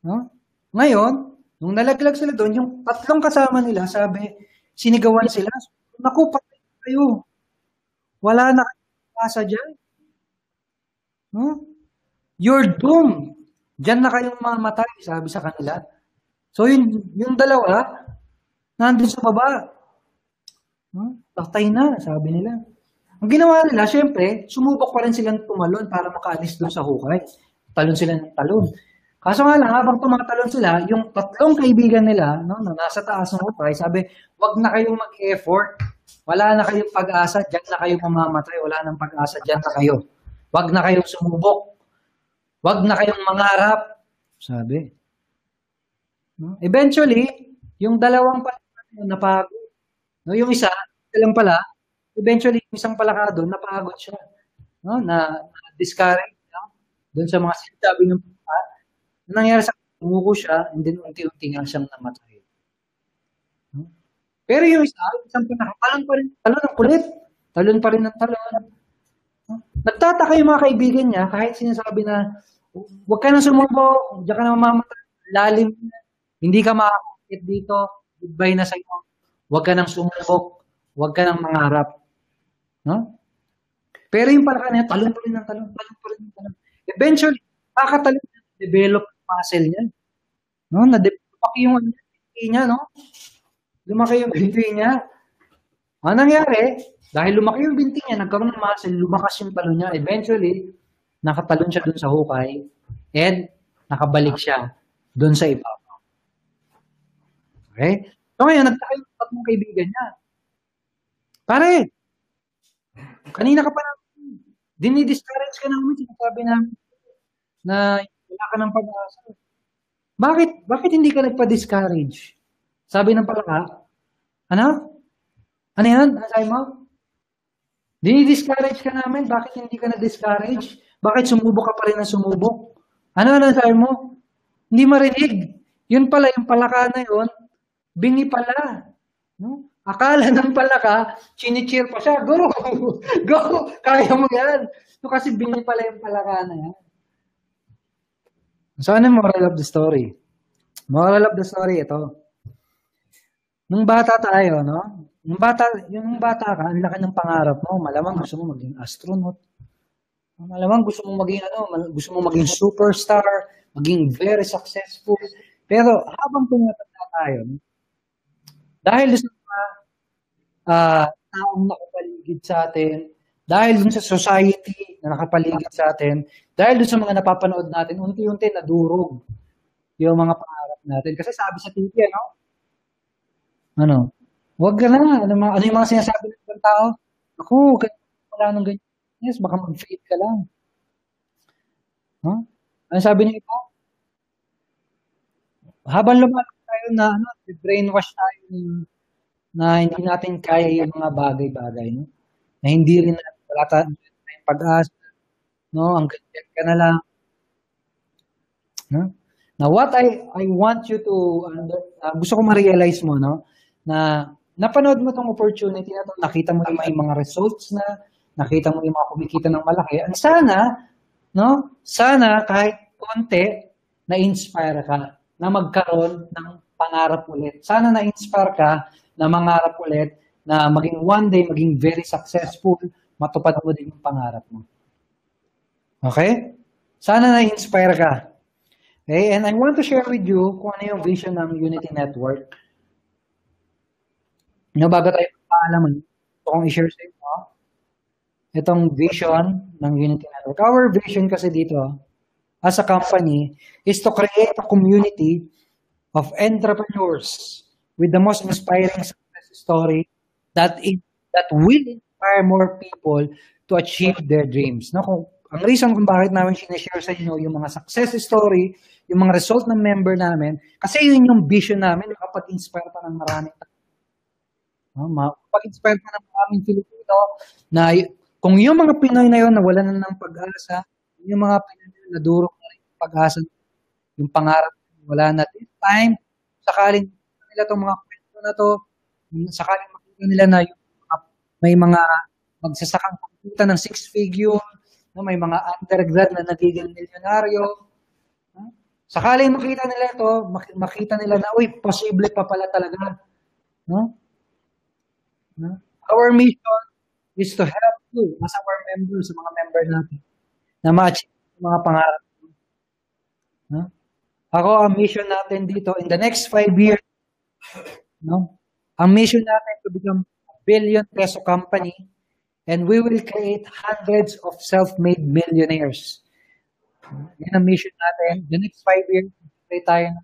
No? Ngayon, Nung nalaglag sila doon, yung tatlong kasama nila, sabi, sinigawan sila. Naku, patay kayo. Wala na kayong asa dyan. No? You're doomed. Diyan na kayong mamatay, sabi sa kanila. So, yung dalawa, nandun sa baba. No? Patay na, sabi nila. Ang ginawa nila, syempre, sumubok pa rin silang tumalon para makaalis doon sa hukay. Talon sila ng talon. Kaso nga lang, habang tumatalon sila, yung tatlong kaibigan nila, no, na nasa taas ng hukay, sabi, wag na kayong mag-effort. Wala na kayong pag-asa, dyan na kayo mamamatay. Wala nang pag-asa, dyan na kayo. Wag na kayong sumubok. Wag na kayong mangarap. Sabi. No? Eventually, yung dalawang palakado, napagod. No, yung isa lang pala, eventually, yung isang palakado, napagod siya. No? Na-discourage. No? Doon sa mga sinasabi ng nangyari sa tumuko siya, and then unti-unti nga siyang namatay. Pero yung isang talon pa rin, talon ang kulit. Talon pa rin ng talon. Nagtataka yung mga kaibigan niya, kahit sinasabi na, huwag ka nang sumubo, diyan ka na mamamatay, lalim, hindi ka makakakit dito, goodbye na sa'yo, huwag ka nang sumubok, huwag ka nang mangarap. No? Pero yung palaka niya, talon pa rin ng talon, talon pa rin ng talon. Eventually, kakatalon niya, develop muscle niya. No? Lumaki yung binti niya, no? Lumaki yung binti niya. Ano nangyari? Dahil lumaki yung binti niya, nagkaroon ng muscle, lumakas yung talon niya. Eventually, nakatalon siya dun sa hukay and nakabalik siya dun sa ibabaw. Okay? So ngayon, nagtaka yung tatlong kaibigan niya. Pare, kanina ka pa namin, dinidiscourage ka namin, sinasabi namin na wala ka ng pag-asa. Bakit hindi ka nagpa-discourage? Sabi ng palaka, ano? Ano yan? Ano sabi mo? Dinidiscourage ka namin, bakit hindi ka na-discourage? Bakit sumubok ka pa rin ng sumubok? Ano sabi mo? Hindi marinig. Yun pala, yung palaka na yun, bingi pala. No? Akala ng palaka, chinicheer pa siya, go! Go! Kaya mo yan. So, kasi bingi pala yung palaka na yan. So, ano yung moral of the story? Moral of the story, ito. Nung bata tayo, no? Yung bata ka, ang laki ng pangarap mo, malamang gusto mo maging astronaut. Malamang gusto mo maging superstar, maging very successful. Pero habang tumatanda tayo, dahil sa mga taong nakapaligid sa atin, dahil dun sa society na nakapaligid sa atin, dahil dun sa mga napapanood natin, unti-unti nadurog yung mga pangarap natin. Kasi sabi sa TV, wag ka na. Ano yung mga sinasabi ng ibang tao? Ako, wala nang ganyan. Yes, baka mag-fade ka lang. Huh? Ano sabi niyo iba? Habang lumalaki tayo na brainwash tayo na hindi natin kaya yung mga bagay-bagay, no? Na hindi rin wala tayong pag-asa, no? Ang ganyan ka na lang. No? Now, what I want you to gusto ko ma-realize mo, no? Na napanood mo tong opportunity na to, nakita mo yung mga results na, nakita mo yung mga kumikita ng malaki. And sana kahit konti, na-inspire ka na magkaroon ng pangarap ulit. Sana na-inspire ka na mangarap ulit, na maging one day, maging very successful, matupad mo din yung pangarap mo. Okay? Sana na-inspire ka. Okay? And I want to share with you kung ano yung vision ng Unity Network. Bago tayo paalaman, ito kong i-share sa inyo, itong vision ng Unity Network. Our vision kasi dito, as a company, is to create a community of entrepreneurs with the most inspiring success story that will inspire more people to achieve their dreams. Ang reason kung bakit namin sinashare sa inyo yung mga success story, yung mga result ng member namin, kasi yun yung vision namin, nakapag-inspire pa ng maraming pag-inspire pa ng maraming Filipino na kung yung mga Pinoy na yun nawalan na ng pag-asa, yung mga Pinoy na nadurog na yung pag-asa, yung pangarap, wala na. This time, sakaling nila itong mga kwento na to, sakaling makita nila na yung may mga magsasakang kumita ng 6 figure, may mga undergrad na nagiging milyonaryo. Sakaling makita nila ito, makita nila na, uy, posible pa pala talaga. No? No? Our mission is to help you as our members, sa mga member natin, na ma-achieve mga pangarap. No? Ako, ang mission natin dito, in the next 5 years, no? Ang mission natin to become a billion peso company, and we will create hundreds of self-made millionaires. Yan ang mission natin. The next 5 years, create tayo ng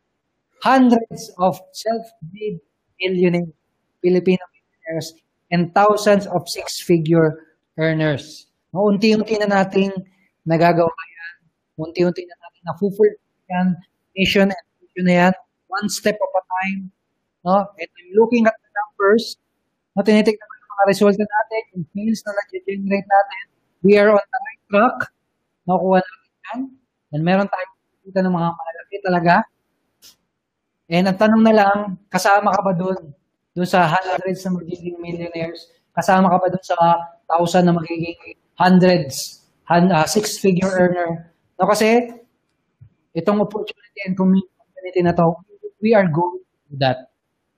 hundreds of self-made millionaires, Filipino millionaires, and thousands of six-figure earners. No, unti-unti na nating nagagawa yan. Unti-unti na natin na-fulfill yan. Mission and vision na yan. One step at a time. No? And I'm looking at the numbers. No, tinitignan ko yung mga resulta natin, yung sales na nag-generate natin. We are on the right track. Nakuha natin yan. And meron tayong kita ng mga malaki talaga. And ang tanong na lang, kasama ka ba doon? Doon sa hundreds na magiging millionaires? Kasama ka ba doon sa 1,000 na magiging hundreds, six-figure earner? No, kasi itong opportunity and community na to, we are going to that.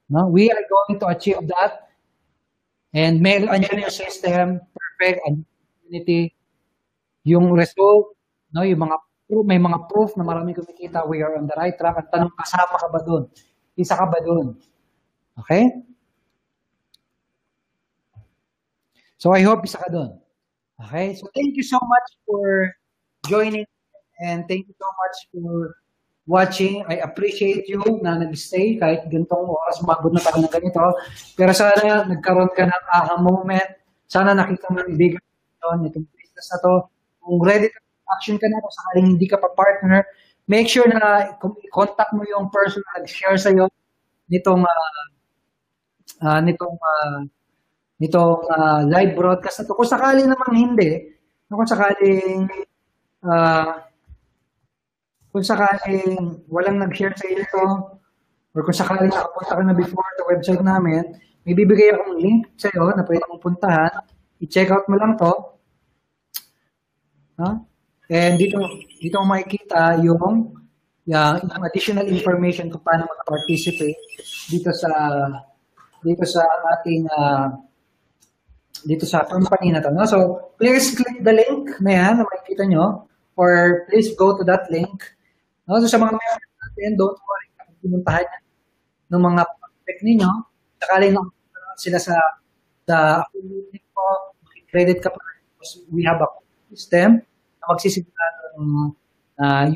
No? We are going to achieve that. And may andyan yung system, perfect, and community, yung result, no, yung mga may mga proof na maraming kumikita, we are on the right track. At tanong, kasama ka ba doon? Isa ka ba doon? Okay? So I hope isa ka doon. Okay? So thank you so much for joining and thank you so much for watching. I appreciate you na nag-stay kahit ganitong oras, umabot na tayo ng ganito. Pero sana nagkaroon ka ng aha moment. Sana nakita mo yung bigger itong business na to. Kung ready ka, action ka na kung sakaling hindi ka pa partner, make sure na contact mo yung person na nag-share sa'yo nitong live broadcast na to. Kung sakaling naman hindi, kung sakaling walang nag-share sa iyo ito, or kung sakaling nakapunta ka na before sa website namin, may bibigay akong link sa iyo na pwede mong puntahan. I-check out mo lang to. And dito mo makikita yung additional information kung paano mag-participate dito sa ating dito sa company na to. No? So, please click the link na yan na makikita nyo, or please go to that link. No? So, sa mga members natin, don't worry, pumuntahan ng mga prospect ninyo. Sakaling sila sa affiliate link po, credit ka pa. We have a system na magsisigurado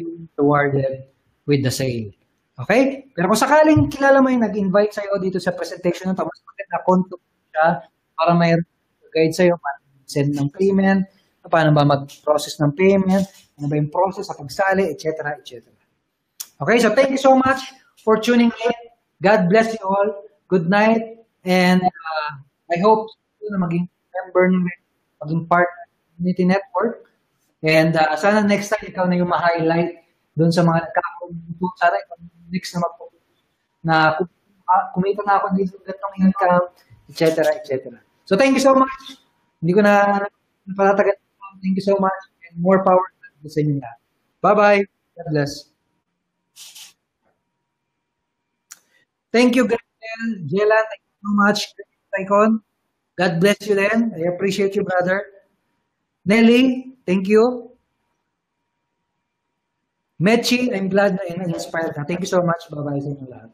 yung rewarded with the sale. Okay? Pero kung sakaling kilala mo yung nag-invite sa'yo dito sa presentation na ito, mas maganda contact siya para may guide sa'yo paano send ng payment, paano ba mag-process ng payment, ano ba yung process sa pagsali, etc. etc. Okay? So thank you so much for tuning in. God bless you all. Good night. And I hope na maging member namin, maging part ng Community Network. And sana next time ikaw na yung ma-highlight doon sa mga nagkakapunto. Sana ikaw next na kumita na ako dito ng ganitong income, etc. etc. So thank you so much. Hindi ko na napalatagan. Thank you so much. And more power sa inyo na. Bye-bye. God bless. Thank you, Jelan. Thank you so much, Icon. God bless you then. I appreciate you, brother. Nelly, thank you. Mechi, I'm glad na inspired ka. Thank you so much. Bye-bye sa inyo lahat.